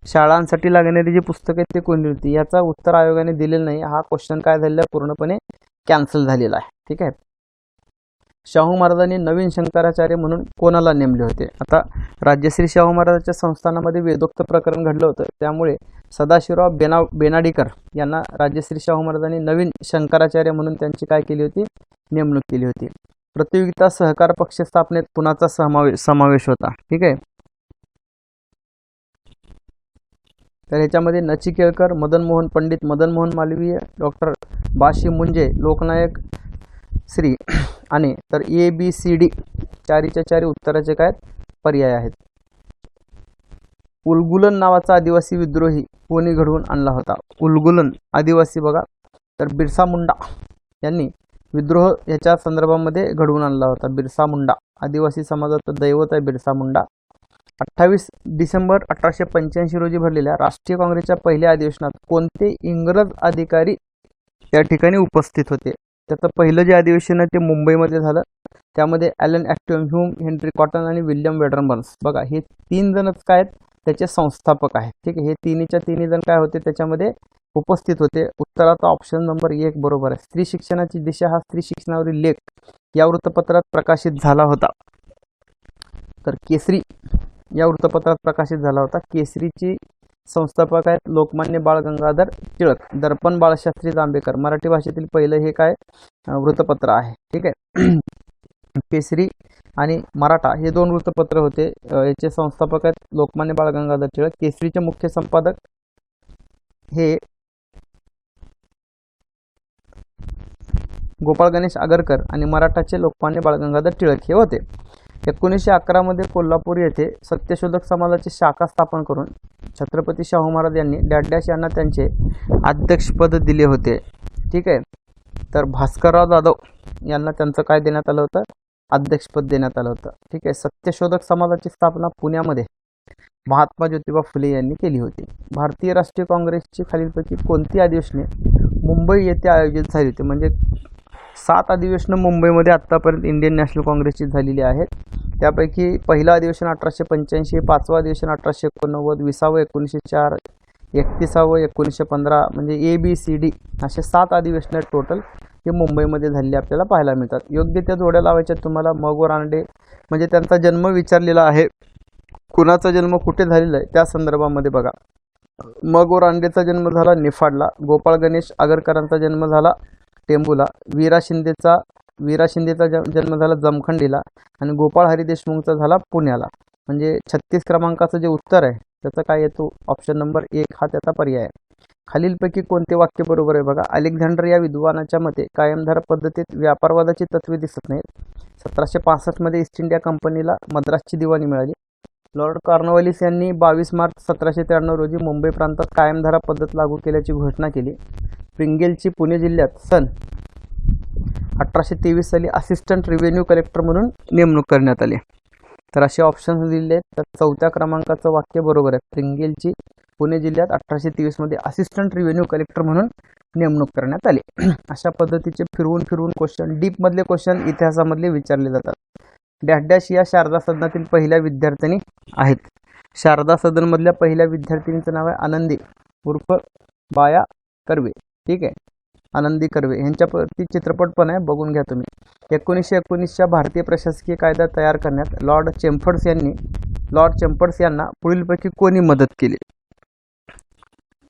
शाळांसाठी लागणारी जी पुस्तके आहेत ते कोण लिहिली होती? याचा उत्तर आयोगाने दिलेलं नाही. हा क्वेश्चन काय झालेला पूर्णपणे कॅन्सल झालेला आहे. ठीक आहे. शाहू महाराजांनी नवीन शंकराचार्य म्हणून कोणाला नेमले होते? आता राजश्री शाहू महाराजांच्या संस्थानामध्ये वेदोक्त प्रकरण घडलं होतं, त्यामुळे सदाशिवराव बेनाडीकर यांना राजश्री शाहू महाराजांनी नवीन शंकराचार्य म्हणून त्यांची काय केली होती? नेमणूक केली होती. प्रतियोगिता सहकार पक्ष स्थापनेत कुणाचा समावेश होता? ठीक आहे, तर ह्याच्यामध्ये नची केळकर, मदन मोहन पंडित, मदन मोहन मालवीय, डॉक्टर बाशी मुंजे, लोकनायक श्री आणि तर ABCD चारीच्या चारी उत्तराचे काय पर्याय आहेत. उलगुलन नावाचा आदिवासी विद्रोही कोणी घडवून आणला होता? उलगुलन आदिवासी बघा, तर बिरसा मुंडा यांनी विद्रोह याच्या संदर्भामध्ये घडवून आणला होता. बिरसा मुंडा आदिवासी समाजाचं दैवत आहे बिरसा मुंडा. 28 डिसेंबर 1885 रोजी भरलेल्या राष्ट्रीय काँग्रेसच्या पहिल्या अधिवेशनात कोणते इंग्रज अधिकारी या ठिकाणी उपस्थित होते? त्याचं पहिलं जे अधिवेशन आहे ते मुंबईमध्ये झालं. त्यामध्ये Allan Octavian Hume, Henry Cotton आणि विल्यम वेडरबर्न्स बघा हे 3 जणच काय आहेत त्याचे संस्थापक आहेत. ठीक आहे, हे तिन्हीच्या तिन्ही जण काय होते त्याच्यामध्ये उपस्थित होते. उत्तराचा ऑप्शन नंबर 1 बरोबर आहे. स्त्री शिक्षणाची दिशा हा स्त्री शिक्षणावरील लेख या वृत्तपत्रात प्रकाशित झाला होता. तर केसरी या वृत्तपत्रात प्रकाशित झाला होता. केसरीची संस्थापक आहेत लोकमान्य बाळ गंगाधर टिळक. दर्पण बाळशास्त्री जांभेकर मराठी भाषेतील पहिलं हे काय वृत्तपत्र आहे. ठीक आहे, केसरी आणि मराठा हे 2 वृत्तपत्र होते. याचे संस्थापक आहेत लोकमान्य बाळ गंगाधर टिळक. केसरीचे मुख्य संपादक हे गोपाळ गणेश आगरकर आणि मराठाचे लोकमान्य बाळ गंगाधर टिळक हे होते. 1911 मध्ये कोल्हापूर येथे सत्यशोधक समाजाची शाखा स्थापन करून छत्रपती शाहू महाराज यांनी डॅश यांना त्यांचे अध्यक्षपद दिले होते. ठीक आहे, तर भास्करराव जाधव यांना त्यांचं काय देण्यात आलं होतं? अध्यक्षपद देण्यात आलं होतं. ठीक आहे, सत्यशोधक समाजाची स्थापना पुण्यामध्ये महात्मा ज्योतिबा फुले यांनी केली होती. भारतीय राष्ट्रीय काँग्रेसची खालीलपैकी कोणती अधिवेशने मुंबई येथे आयोजित झाली होती? म्हणजे 7 अधिवेशनं मुंबईमध्ये आत्तापर्यंत इंडियन नॅशनल काँग्रेसची झालेली आहेत. त्यापैकी पहिलं अधिवेशन 1885, 5वं अधिवेशन 1889, 20वं 1904, 31वं 1915, म्हणजे ABCD असे 7 अधिवेशनं टोटल हे मुंबईमध्ये झालेले आपल्याला पाहायला मिळतात. योग्य त्या जोड्या लावायच्या तुम्हाला. मग व रानडे म्हणजे त्यांचा जन्म विचारलेला आहे, कुणाचा जन्म कुठे झालेला आहे त्या संदर्भामध्ये बघा. मग व रानडेचा जन्म झाला निफाडला, गोपाळ गणेश आगरकरांचा जन्म झाला टेंबूला, वीरा शिंदेचा जन्म झाला जमखंडीला आणि गोपाळ हरी देशमुखचा झाला पुण्याला. म्हणजे 36 क्रमांकाचं जे उत्तर आहे त्याचं काय येतो? ऑप्शन नंबर 1 हा त्याचा पर्याय आहे. खालीलपैकी कोणते वाक्य बरोबर आहे बघा. अलेक्झांडर या विद्वानाच्या मते कायमधारा पद्धतीत व्यापारवादाची तत्वे दिसत नाहीत. 1765 मध्ये ईस्ट इंडिया कंपनीला मद्रासची दिवाणी मिळाली. लॉर्ड कॉर्नवॉलिस यांनी 22 मार्च 1793 रोजी मुंबई प्रांतात कायमधारा पद्धत लागू केल्याची घोषणा केली. प्रिंगेलची पुणे जिल्ह्यात सन 1823 साली असिस्टंट रेव्हेन्यू कलेक्टर म्हणून नेमणूक करण्यात आली. तर असे ऑप्शन्स दिलेले आहेत. तर 4थ्या क्रमांकाचं वाक्य बरोबर आहे. प्रिंगेलची पुणे जिल्ह्यात 1823 मध्ये असिस्टंट रेव्हेन्यू कलेक्टर म्हणून नेमणूक करण्यात आली. अशा पद्धतीचे फिरवून क्वेश्चन, डीपमधले क्वेश्चन इतिहासामधले विचारले जातात. डॅश या शारदा सदनातील पहिल्या विद्यार्थिनी आहेत. शारदा सदनमधल्या पहिल्या विद्यार्थिनीचं नाव आहे आनंदी उर्फ बाया कर्वे. ठीक आहे, आनंदी कर्वे. ह्यांच्यावरती चित्रपट पण आहे, बघून घ्या तुम्ही. 1919च्या भारतीय प्रशासकीय कायदा तयार करण्यात लॉर्ड चेम्फर्स यांना पुढीलपैकी कोणी मदत केली?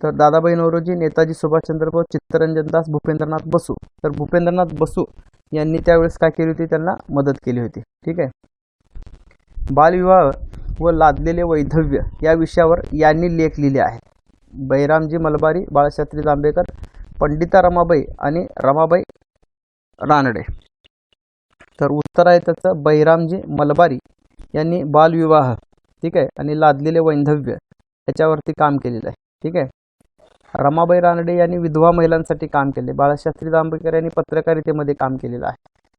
तर दादाभाई नौरोजी, नेताजी सुभाषचंद्र बोस, चित्तरंजन दास, भूपेंद्रनाथ बसू. तर भूपेंद्रनाथ बसू यांनी त्यावेळेस काय केली होती? त्यांना मदत केली होती. ठीक आहे, बालविवाह व लादलेले वैधव्य या विषयावर यांनी लेख लिहिले आहेत. बैरामजी मलबारी, बाळशास्त्री जांभेकर, पंडिता रमाबाई आणि रमाबाई रानडे. तर उत्तर आहे त्याचं बैरामजी मलबारी यांनी बालविवाह, ठीक आहे, आणि लादलेले वैधव्य याच्यावरती काम केलेलं आहे. ठीक आहे, रमाबाई रानडे यांनी विधवा महिलांसाठी काम केले. बाळशास्त्री जांभेकर यांनी पत्रकारितेमध्ये काम केलेलं आहे.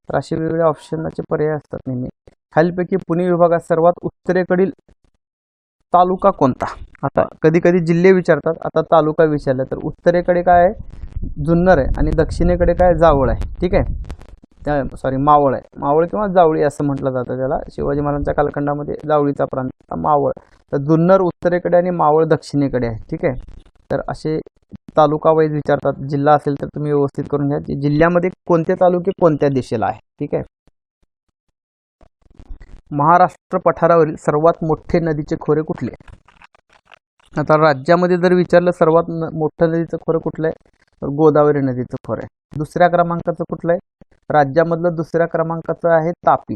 तर असे वेगवेगळे ऑप्शनचे पर्याय असतात नेहमी. खालीलपैकी पुणे विभागात सर्वात उत्तरेकडील तालुका कोणता? आता कधी कधी जिल्हे विचारतात, आता तालुका विचारला तर उत्तरेकडे काय आहे? जुन्नर आहे आणि दक्षिणेकडे काय? जावळ आहे. ठीक आहे, त्या मावळ आहे. मावळ किंवा जावळी असं म्हटलं जातं त्याला. शिवाजी महाराजांच्या कालखंडामध्ये जावळीचा प्रांत मावळ. तर जुन्नर उत्तरेकडे आणि मावळ दक्षिणेकडे आहे. ठीक आहे, तर असे तालुका वाईज विचारतात. जिल्हा असेल तर तुम्ही व्यवस्थित करून घ्या, जिल्ह्यामध्ये कोणते तालुके कोणत्या दिशेला आहे. ठीक आहे. महाराष्ट्र पठारावरील सर्वात मोठे नदीचे खोरे कुठले? आता राज्यामध्ये जर विचारलं सर्वात मोठं नदीचं खोरं कुठलं आहे, तर गोदावरी नदीचं खोरं आहे. दुसऱ्या क्रमांकाचं कुठलं आहे? राज्यामधलं दुसऱ्या क्रमांकाचं आहे तापी.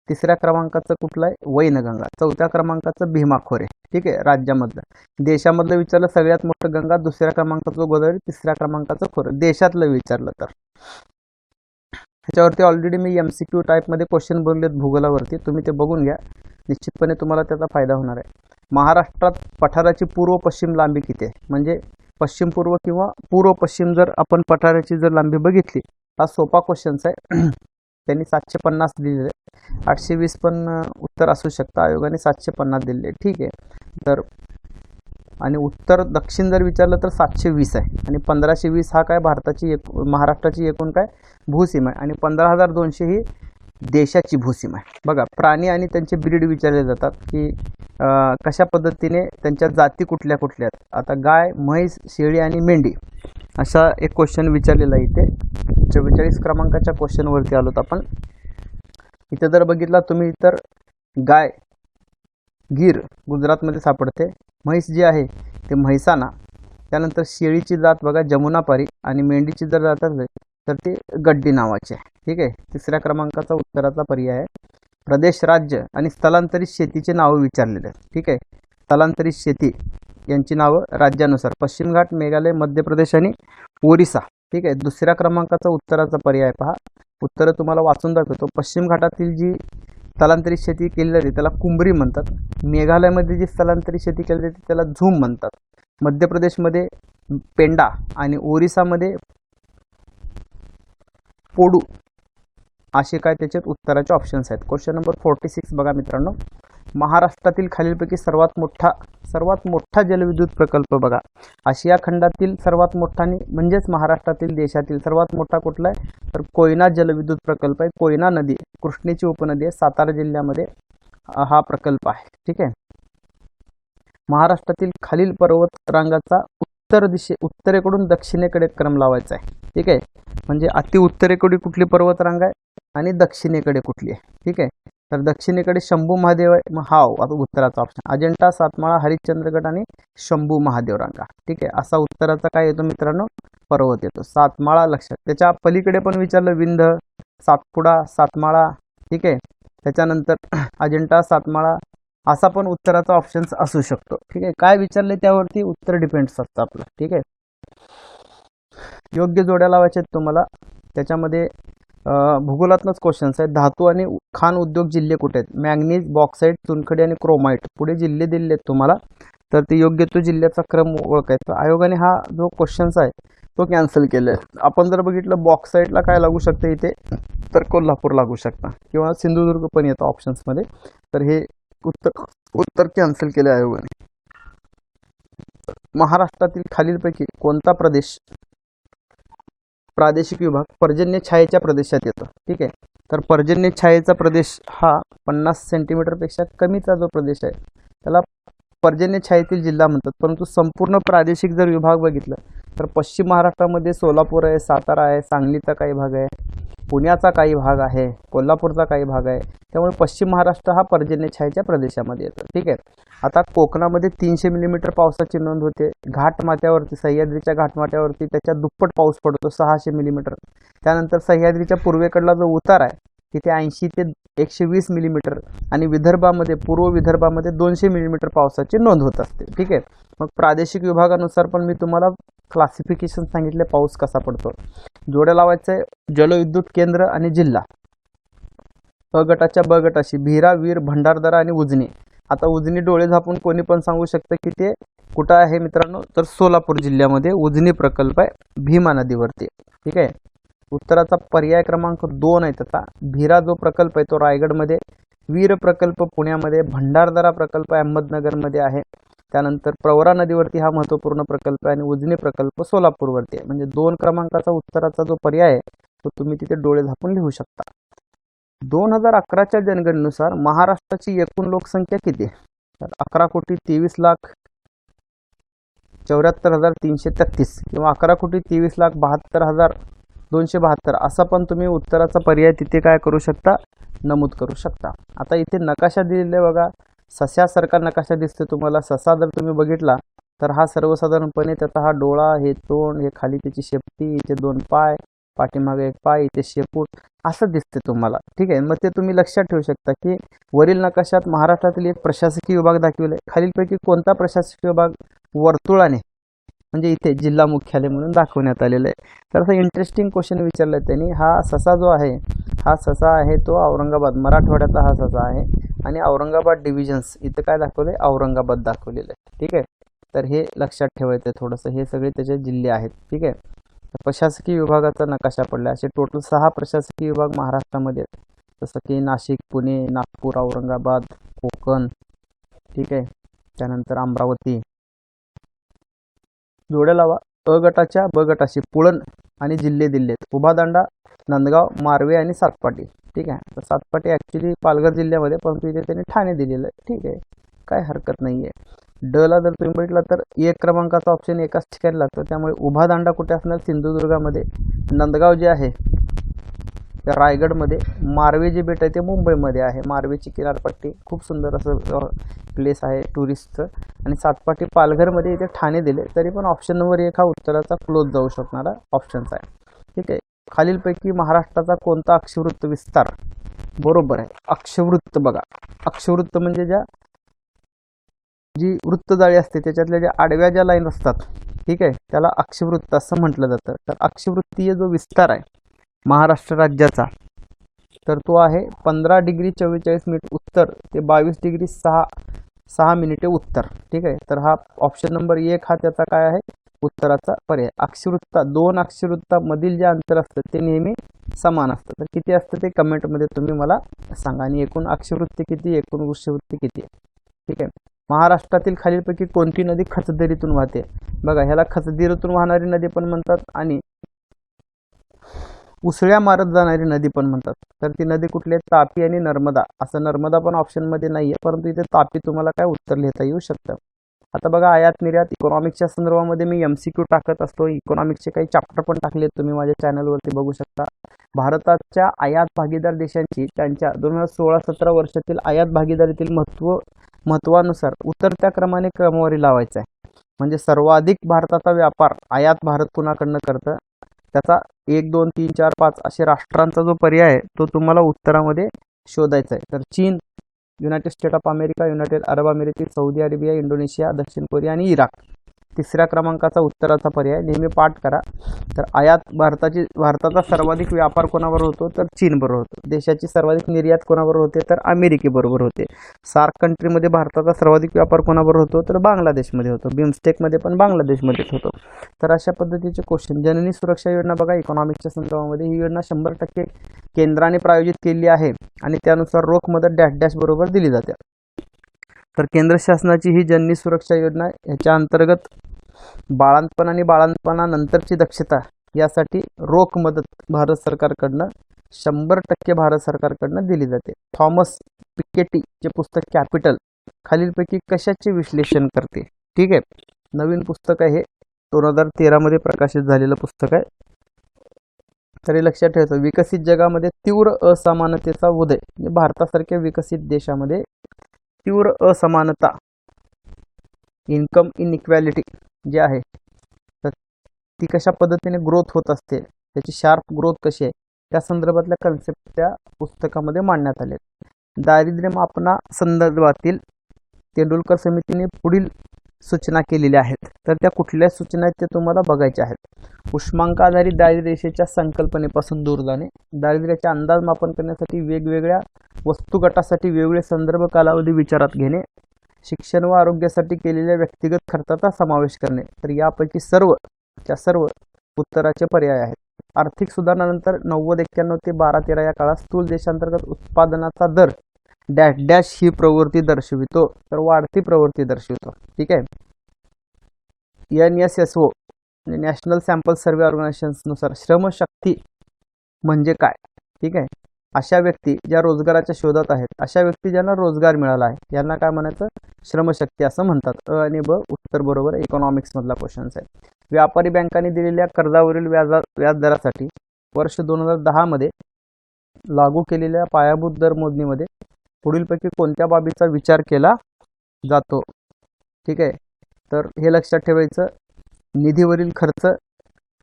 तिसऱ्या क्रमांकाचं कुठलं आहे? वैनगंगा. चौथ्या क्रमांकाचं भीमा खोरे. ठीक आहे, राज्यामधलं. देशामधलं विचारलं सगळ्यात मोठं गंगा, दुसऱ्या क्रमांकाचं गोदावरी, तिसऱ्या क्रमांकाचं खोरं. देशातलं विचारलं तर ह्याच्यावरती ऑलरेडी मी MCQ टाईपमध्ये क्वेश्चन बनवलेत भूगोलावरती, तुम्ही ते बघून घ्या, निश्चितपणे तुम्हाला त्याचा फायदा होणार आहे. महाराष्ट्रात पठाराची पूर्व पश्चिम लांबी किती आहे? म्हणजे पश्चिम पूर्व किंवा पूर्व पश्चिम जर आपण पठाराची जर लांबी बघितली, हा सोपा क्वेश्चन्स आहे. त्यांनी 750 दिलेले, 820 पण उत्तर असू शकतं, आयोगाने 750 दिलेले. ठीक आहे, तर आणि उत्तर दक्षिण जर विचारलं तर 720 आहे आणि 1520 हा काय? भारताची महाराष्ट्राची एकूण काय? भूसीमा आहे आणि 15,200 ही देशाची भूसीमा आहे. बघा, प्राणी आणि त्यांचे ब्रीड विचारले जातात की कशा पद्धतीने त्यांच्या जाती कुठल्या कुठल्या आहेत. आता गाय, म्हैस, शेळी आणि मेंढी असा एक क्वेश्चन विचारलेला आहे. इथे 44 क्रमांकाच्या क्वेश्चनवरती आलोत आपण. इथे जर बघितला तुम्ही तर गाय गीर गुजरातमध्ये सापडते, म्हैस जी आहे ते म्हैसाणा, त्यानंतर शेळीची जात बघा जमुनापारी आणि मेंढीची जर जात असेल तर ती गड्डी नावाची आहे. ठीक आहे, तिसऱ्या क्रमांकाचा उत्तराचा पर्याय आहे. प्रदेश, राज्य आणि स्थलांतरित शेतीचे नावं विचारलेले आहेत. ठीक आहे, स्थलांतरित शेती यांची नावं राज्यानुसार पश्चिम घाट, मेघालय, मध्य प्रदेश आणि ओरिसा. ठीक आहे, दुसऱ्या क्रमांकाचा उत्तराचा पर्याय पहा. उत्तरं तुम्हाला वाचून दाखवतो. पश्चिम घाटातील जी स्थलांतरित शेती केली जाते त्याला कुंबरी म्हणतात. मेघालयमध्ये जी स्थलांतरित शेती केली जाते त्याला झूम म्हणतात. मध्य प्रदेशमध्ये पेंडा आणि ओरिसामध्ये पोडू असे काय त्याच्यात उत्तराचे ऑप्शन्स आहेत. क्वेश्चन नंबर 46 बघा मित्रांनो. महाराष्ट्रातील खालीलपैकी सर्वात मोठा जलविद्युत प्रकल्प बघा. आशिया खंडातील सर्वात मोठा म्हणजेच महाराष्ट्रातील देशातील सर्वात मोठा कुठला आहे? तर कोयना जलविद्युत प्रकल्प आहे. कोयना नदी कृष्णेची उपनदी आहे, सातारा जिल्ह्यामध्ये हा प्रकल्प आहे. ठीक आहे, महाराष्ट्रातील खालील पर्वत रांगाचा उत्तरेकडून दक्षिणेकडे क्रम लावायचा आहे. ठीक आहे, म्हणजे अति उत्तरेकडे कुठली पर्वतरांग आहे आणि दक्षिणेकडे कुठली आहे. ठीक आहे, तर दक्षिणेकडे शंभू महादेव आहे, मग हा उत्तराचा ऑप्शन. अजिंठा, सातमाळा, हरिश्चंद्रगड आणि शंभू महादेव रांगा. ठीक आहे, असा उत्तराचा काय येतो मित्रांनो? पर्वत येतो. सातमाळा लक्षात. त्याच्या पलीकडे पण विचारलं विंध्य, सातपुडा, सातमाळा. ठीक आहे, त्याच्यानंतर अजिंठा, सातमाळा असा पण उत्तराचा ऑप्शन असू शकतो. ठीक आहे, काय विचारले त्यावरती उत्तर डिपेंड्स असतं आपलं. ठीक आहे, योग्य जोड्या लावायच्या आहेत तुम्हाला. त्याच्यामध्ये भूगोलातनंच क्वेश्चन्स आहेत. धातू आणि खाण उद्योग जिल्हे कुठे आहेत? मॅंगनीज, बॉक्साईट, चुनखडी आणि क्रोमाइट. पुढे जिल्हे दिले आहेत तुम्हाला, तर ते योग्य तो जिल्ह्याचा क्रम ओळखायचा. आयोगाने हा जो क्वेश्चन्स आहे तो कॅन्सल केलाय. आपण जर बघितलं बॉक्साईटला काय लागू शकतं इथे, तर कोल्हापूर लागू शकतं किंवा सिंधुदुर्ग पण येतं ऑप्शन्समध्ये. तर हे उत्तर कॅन्सल केले आयोगाने. महाराष्ट्रातील खालीलपैकी कोणता प्रदेश प्रादेशिक विभाग पर्जन्य छायेच्या प्रदेशात येतो? ठीक आहे, तर पर्जन्य छायेचा प्रदेश हा 50 सेंटीमीटरपेक्षा कमीचा जो प्रदेश आहे त्याला पर्जन्य छायेतील जिल्हा म्हणतात. परंतु संपूर्ण प्रादेशिक जर विभाग बघितलं तर पश्चिम महाराष्ट्रामध्ये सोलापूर आहे, सातारा आहे, सांगलीचा काही भाग आहे, पुण्याचा काही भाग आहे, कोल्हापूरचा काही भाग आहे. त्यामुळे पश्चिम महाराष्ट्र हा पर्जन्य छायेच्या प्रदेशामध्ये येतो. ठीक आहे, आता कोकणामध्ये 300 मिलीमीटर पावसाची नोंद होते. घाटमाथ्यावरती, सह्याद्रीच्या घाटमाथ्यावरती त्याच्या दुप्पट पाऊस पडतो, 600 मिलीमीटर. त्यानंतर सह्याद्रीच्या पूर्वेकडला जो उतार आहे तिथे 80 ते 120 मिलीमीटर आणि विदर्भामध्ये, पूर्व विदर्भामध्ये 200 मिलीमीटर पावसाची नोंद होत असते. ठीक आहे, मग प्रादेशिक विभागानुसार पण मी तुम्हाला क्लासिफिकेशन सांगितले पाऊस कसा पडतो. जोड्या लावायचं आहे. जलविद्युत केंद्र आणि जिल्हा. अ गटाच्या ब गटाशी भीरा, वीर, भंडारदरा आणि उजनी. आता उजनी डोळे झापून कोणी पण सांगू शकतं की ते कुठं आहे मित्रांनो, तर सोलापूर जिल्ह्यामध्ये उजनी प्रकल्प आहे भीमा नदीवरती. ठीक आहे, उत्तराचा पर्याय क्रमांक 2 आहे त्याचा. भीरा जो प्रकल्प आहे तो रायगडमध्ये वीर प्रकल्प पुण्यामध्ये, भंडारदरा प्रकल्प अहमदनगरमध्ये आहे, त्यानंतर प्रवरा नदीवरती हा महत्त्वपूर्ण प्रकल्प आहे आणि उजनी प्रकल्प सोलापूरवरती आहे. म्हणजे 2 क्रमांकाचा उत्तराचा जो पर्याय आहे तो तुम्ही तिथे डोळे झाकून लिहू शकता. 2011च्या जनगणनेनुसार महाराष्ट्राची एकूण लोकसंख्या किती आहे? तर 11,23,74,333 किंवा 11,23,72,272 असा पण तुम्ही उत्तराचा पर्याय तिथे काय करू शकता, नमूद करू शकता. आता इथे नकाशा दिलेला बघा, सस्यासारखा नकाशा दिसतो तुम्हाला. ससा जर तुम्ही बघितला तर हा सर्वसाधारणपणे त्याचा हा डोळा, हे तोंड, हे खाली त्याची शेपटी, इथे 2 पाय, पाठीमागे 1 पाय, इथे शेपूट असं दिसते तुम्हाला. ठीक आहे, मग ते तुम्ही लक्षात ठेवू शकता की वरील नकाशात महाराष्ट्रातील एक प्रशासकीय विभाग दाखविला आहे. खालीलपैकी कोणता प्रशासकीय विभाग वर्तुळाने म्हणजे इथे जिल्हा मुख्यालय म्हणून दाखवण्यात आलेलं आहे? तर असं इंटरेस्टिंग क्वेश्चन विचारलं त्यांनी. हा ससा जो आहे, हा ससा आहे तो औरंगाबाद, मराठवाड्याचा हा ससा आहे आणि औरंगाबाद डिव्हिजन्स इथं काय दाखवलंय, औरंगाबाद दाखवलेलं आहे. ठीक आहे, तर हे लक्षात ठेवायचं आहे थोडंसं. हे सगळे त्याचे जिल्हे आहेत. ठीक आहे, प्रशासकीय विभागाचा नकाशा पडला. असे टोटल 6 प्रशासकीय विभाग महाराष्ट्रामध्ये आहेत, जसं की नाशिक, पुणे, नागपूर, औरंगाबाद, कोकण. ठीक आहे, त्यानंतर अमरावती. जोड्या लावा. अ गटाच्या ब गटाशी पुळण आणि जिल्हे दिले आहेत. उभा दांडा, नंदगाव, मारवे आणि सातपाटी. ठीक आहे, तर सातपाटी ॲक्च्युली पालघर जिल्ह्यामध्ये, परंतु इथे त्यांनी ठाणे दिलेलं आहे. ठीक आहे, काय हरकत नाही आहे. डला जर तुम्ही बघितला तर 1 क्रमांकाचा ऑप्शन एकाच ठिकाणी लागतो, त्यामुळे उभा दांडा कुठे असणार, सिंधुदुर्गामध्ये. नंदगाव जे आहे ते रायगडमध्ये. मारवे जे बेट आहे ते मुंबईमध्ये आहे. मारवेची किनारपट्टी खूप सुंदर असं प्लेस आहे टुरिस्टचं. आणि सातपाटी पालघरमध्ये इथे ठाणे दिले, तरी पण ऑप्शन नंबर 1 हा उत्तराचा क्लोज जाऊ शकणारा ऑप्शन्स आहे. ठीक आहे, खालीलपैकी महाराष्ट्राचा कोणता अक्षवृत्त विस्तार बरोबर आहे? अक्षवृत्त बघा, अक्षवृत्त म्हणजे जी वृत्तजाळी असते त्याच्यातल्या ज्या आडव्या ज्या लाईन असतात, ठीक आहे, त्याला अक्षवृत्त असं म्हटलं जातं. तर अक्षवृत्तीय जो विस्तार आहे महाराष्ट्र राज्याचा, तर तो आहे 15 डिग्री 44 मिनिट उत्तर ते 22 डिग्री 6 मिनिटे उत्तर. ठीक आहे, तर हा ऑप्शन नंबर 1 हा त्याचा काय आहे, उत्तराचा पर्याय. अक्षवृत्ता 2 अक्षवृत्तामधील जे अंतर असतं ते नेहमी समान असतं. तर किती असतं ते कमेंटमध्ये तुम्ही मला सांगा. आणि एकूण अक्षवृत्ती किती, एकूण वृक्षवृत्ती किती आहे? ठीक आहे, महाराष्ट्रातील खालीलपैकी कोणती नदी खचदरीतून वाहते? बघा, ह्याला खचदरीतून वाहणारी नदी पण म्हणतात आणि उसळ्या मारत जाणारी नदी पण म्हणतात. तर ती नदी कुठली आहे? तापी आणि नर्मदा. असं नर्मदा पण ऑप्शनमध्ये नाही आहे, परंतु इथे तापी तुम्हाला काय उत्तर लिहिता येऊ शकतं. आता बघा, आयात निर्यात इकॉनॉमिक्सच्या संदर्भामध्ये मी MCQ टाकत असतो. इकॉनॉमिक्सचे काही चॅप्टर पण टाकले, तुम्ही माझ्या चॅनलवरती बघू शकता. भारताच्या आयात भागीदार देशांची त्यांच्या 2016-17 वर्षातील आयात भागीदारीतील महत्वानुसार उतरत्या क्रमाने क्रमवारी लावायचा आहे. म्हणजे सर्वाधिक भारताचा व्यापार आयात भारत कुणाकडनं करतं, त्याचा 1, 2, 3, 4, 5 असे राष्ट्रांचा जो पर्याय आहे तो तुम्हाला उत्तरामध्ये शोधायचा आहे. तर चीन, United State of America, United Arab अमिरेती, सौदी अरेबिया, इंडोनेशिया, दक्षिण कोरिया आणि इराक. 3ऱ्या क्रमांकाचा उत्तराचा पर्याय नेहमी पाठ करा. तर आयात भारताचा सर्वाधिक व्यापार कोणाबरोबर होतो? तर चीनबरोबर होतो. देशाची सर्वाधिक निर्यात कोणाबरोबर होते? तर अमेरिकेबरोबर होते. सार्क कंट्रीमध्ये भारताचा सर्वाधिक व्यापार कोणाबरोबर होतो? तर बांगलादेशमध्ये होतो. बिमस्टेकमध्ये पण बांगलादेशमध्येच होतो. तर अशा पद्धतीचे क्वेश्चन. जननी सुरक्षा योजना बघा, इकॉनॉमिक्सच्या संदर्भामध्ये ही योजना 100% केंद्राने प्रायोजित केली आहे आणि त्यानुसार रोख मदत डॅश डॅश बरोबर दिली जाते. तर केंद्र शासनाची ही जननी सुरक्षा योजना, याच्या अंतर्गत बाळंतपण आणि बाळंतपणानंतरची दक्षता यासाठी रोख मदत भारत सरकारकडनं 100% भारत सरकारकडनं दिली जाते. थॉमस पिकेटी चे पुस्तक कॅपिटल खालीलपैकी कशाचे विश्लेषण करते? ठीक आहे, नवीन पुस्तक आहे हे, 2013 मध्ये प्रकाशित झालेलं पुस्तक आहे. तरी लक्षात ठेवायचं, विकसित जगामध्ये तीव्र असमानतेचा उदय. म्हणजे भारतासारख्या विकसित देशामध्ये तीव्र असमानता, इन्कम इनइक्वॅलिटी जे आहे, तर ती कशा पद्धतीने ग्रोथ होत असते, त्याची शार्प ग्रोथ कशी आहे, त्या संदर्भातल्या कन्सेप्ट त्या पुस्तकामध्ये मांडण्यात आले. दारिद्र्य मापना संदर्भातील तेंडुलकर समितीने पुढील सूचना केलेल्या आहेत. तर त्या कुठल्या सूचना आहेत ते तुम्हाला बघायच्या आहेत. उष्मांक आधारित दारिद्र्य रेषेच्या संकल्पनेपासून दूर जाणे, दारिद्र्याचे अंदाज मापन करण्यासाठी वेगवेगळ्या वस्तू गटासाठी वेगवेगळे संदर्भ कालावधी विचारात घेणे, शिक्षण व आरोग्यासाठी केलेल्या व्यक्तिगत खर्चाचा समावेश करणे. तर यापैकी सर्व उत्तराचे पर्याय आहेत. आर्थिक सुधारणानंतर 90-91 ते 12-13 या काळात स्थूल देशांतर्गत उत्पादनाचा दर डॅश डॅश ही प्रवृत्ती दर्शवितो, तर वाढती प्रवृत्ती दर्शवितो. ठीक आहे. NSSO नॅशनल सॅम्पल सर्व्हे ऑर्गनायझेशननुसार श्रमशक्ती म्हणजे काय? ठीक आहे. अशा व्यक्ती ज्या रोजगाराच्या शोधात आहेत, अशा व्यक्ती ज्यांना रोजगार मिळाला आहे, यांना काय म्हणायचं? श्रमशक्ती असं म्हणतात. अ आणि ब उत्तर बरोबर. इकॉनॉमिक्स मधला क्वेश्चन आहे. व्यापारी बँकांनी दिलेल्या कर्जावरील व्याजदरासाठी वर्ष 2010 मध्ये लागू केलेल्या पायाभूत दर मोजणीमध्ये पुढीलपैकी कोणत्या बाबीचा विचार केला जातो? ठीक आहे. तर हे लक्षात ठेवायचं, निधीवरील खर्च,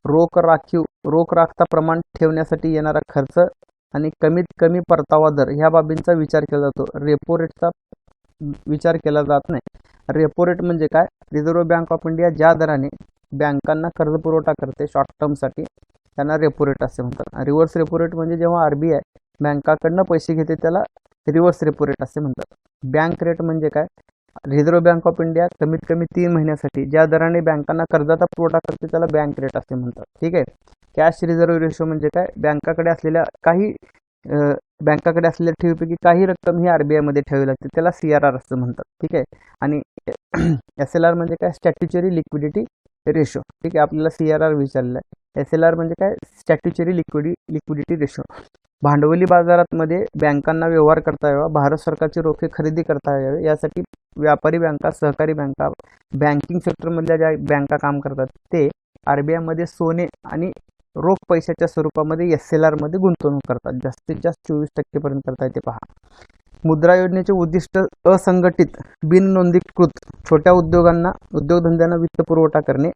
रोख राखता प्रमाण ठेवण्यासाठी येणारा खर्च आणि कमीत कमी परतावा दर ह्या बाबींचा विचार केला जातो. रेपो रेटचा विचार केला जात नाही. रेपो रेट म्हणजे काय? रिझर्व्ह बँक ऑफ इंडिया ज्या दराने बँकांना कर्ज पुरवठा करते शॉर्ट टर्मसाठी, त्यांना रेपो रेट असे म्हणतात. रिव्हर्स रेपो रेट म्हणजे जेव्हा RBI बँकाकडनं पैसे घेते त्याला रिव्हर्स रेपो रेट असे म्हणतात. बँक रेट म्हणजे काय? रिझर्व्ह बँक ऑफ इंडिया कमीत कमी 3 महिन्यासाठी ज्या दराने बँकांना कर्जाचा पुरवठा करते त्याला बँक रेट असे म्हणतात. ठीक आहे. कॅश रिझर्व्ह रेशो म्हणजे काय? बँकाकडे असलेल्या ठेवीपैकी काही रक्कम ही RBI मध्ये ठेवावी लागते, त्याला CRR असं म्हणतात. ठीक आहे. आणि SLR म्हणजे काय? Statutory liquidity ratio. ठीक आहे. आपल्याला CRR विचारलेला आहे. SLR म्हणजे काय? Statutory liquidity ratio. भांडवली बाजारामध्ये बँकांना व्यवहार करता यावा, भारत सरकारची रोखे खरेदी करता यावे, यासाठी व्यापारी बँका, सहकारी बँका, बँकिंग सेक्टरमधल्या ज्या बँका काम करतात ते RBI मध्ये सोने आणि रोख पैशाच्या स्वरूपामध्ये SLR मध्ये गुंतवणूक करतात. जास्तीत जास्त 24% पर्यंत करता येते. पहा, मुद्रा योजनेचे उद्दिष्ट असंघटित बिननोंदणीकृत छोट्या उद्योगधंद्यांना वित्त पुरवठा करणे.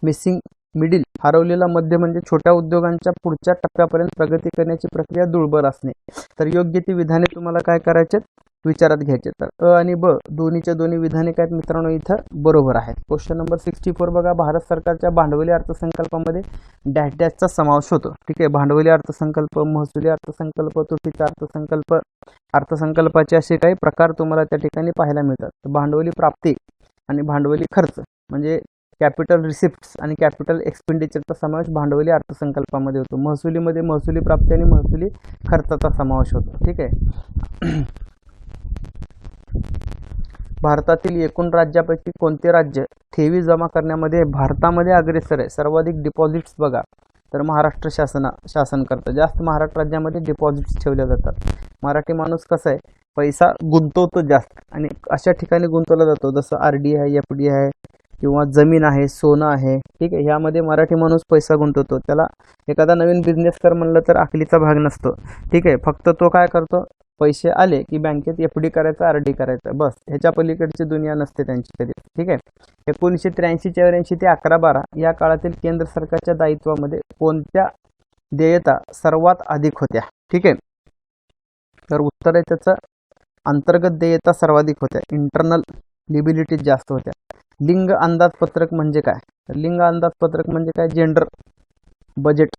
मिसिंग मिडिल हरवलेला मध्य म्हणजे छोट्या उद्योगांच्या पुढच्या टप्प्यापर्यंत प्रगती करण्याची प्रक्रिया दुर्बल असणे. तर योग्य ती विधाने तुम्हाला काय करायचे? विचारात घ्यायचे. तर अ आणि ब दोन्हीच्या दोन्ही विधाने काय मित्रांनो इथं बरोबर आहेत. क्वेश्चन नंबर 64 बघा, भारत सरकारच्या भांडवली अर्थसंकल्पामध्ये डॅश डॅशचा समावेश होतो. ठीक आहे. भांडवली अर्थसंकल्प, महसुली अर्थसंकल्प, तुटीचा अर्थसंकल्प, अर्थसंकल्पाचे असे काही प्रकार तुम्हाला त्या ठिकाणी पाहायला मिळतात. भांडवली प्राप्ती आणि भांडवली खर्च म्हणजे कॅपिटल रिसिप्ट्स आणि कॅपिटल एक्सपेंडिचरचा समावेश भांडवली अर्थसंकल्पामध्ये होतो. महसुलीमध्ये महसुली प्राप्ती आणि महसुली खर्चाचा समावेश होतो. ठीक आहे. भारतातील एकूण राज्यापैकी कोणते राज्य ठेवी जमा करण्यामध्ये भारतामध्ये अग्रेसर आहे? सर्वाधिक डिपॉझिट्स बघा तर महाराष्ट्र शासन करतं. जास्त महाराष्ट्र राज्यामध्ये डिपॉझिट्स ठेवल्या जातात. मराठी माणूस कसा आहे? पैसा गुंतवतो जास्त आणि अशा ठिकाणी गुंतवला जातो जसं RD आहे, FD आहे किंवा जमीन आहे, सोनं आहे. ठीक आहे. ह्यामध्ये मराठी माणूस पैसा गुंतवतो. त्याला एखादा नवीन बिझनेस कर म्हणलं तर आखलीचा भाग नसतो. ठीक आहे. फक्त तो काय करतो? पैसे आले की बँकेत FD करायचा, RD करायचं, बस. ह्याच्या पलीकडची दुनिया नसते त्यांची कधी. ठीक आहे. 1983-84 ते 11-12 या काळातील केंद्र सरकारच्या दायित्वामध्ये कोणत्या देयता सर्वात अधिक होत्या? ठीक आहे. तर उत्तर आहे त्याचं अंतर्गत देयता सर्वाधिक होत्या. इंटरनल लिबिलिटीज जास्त होत्या. लिंग अंदाजपत्रक म्हणजे काय? लिंग अंदाजपत्रक म्हणजे काय? जेंडर बजेट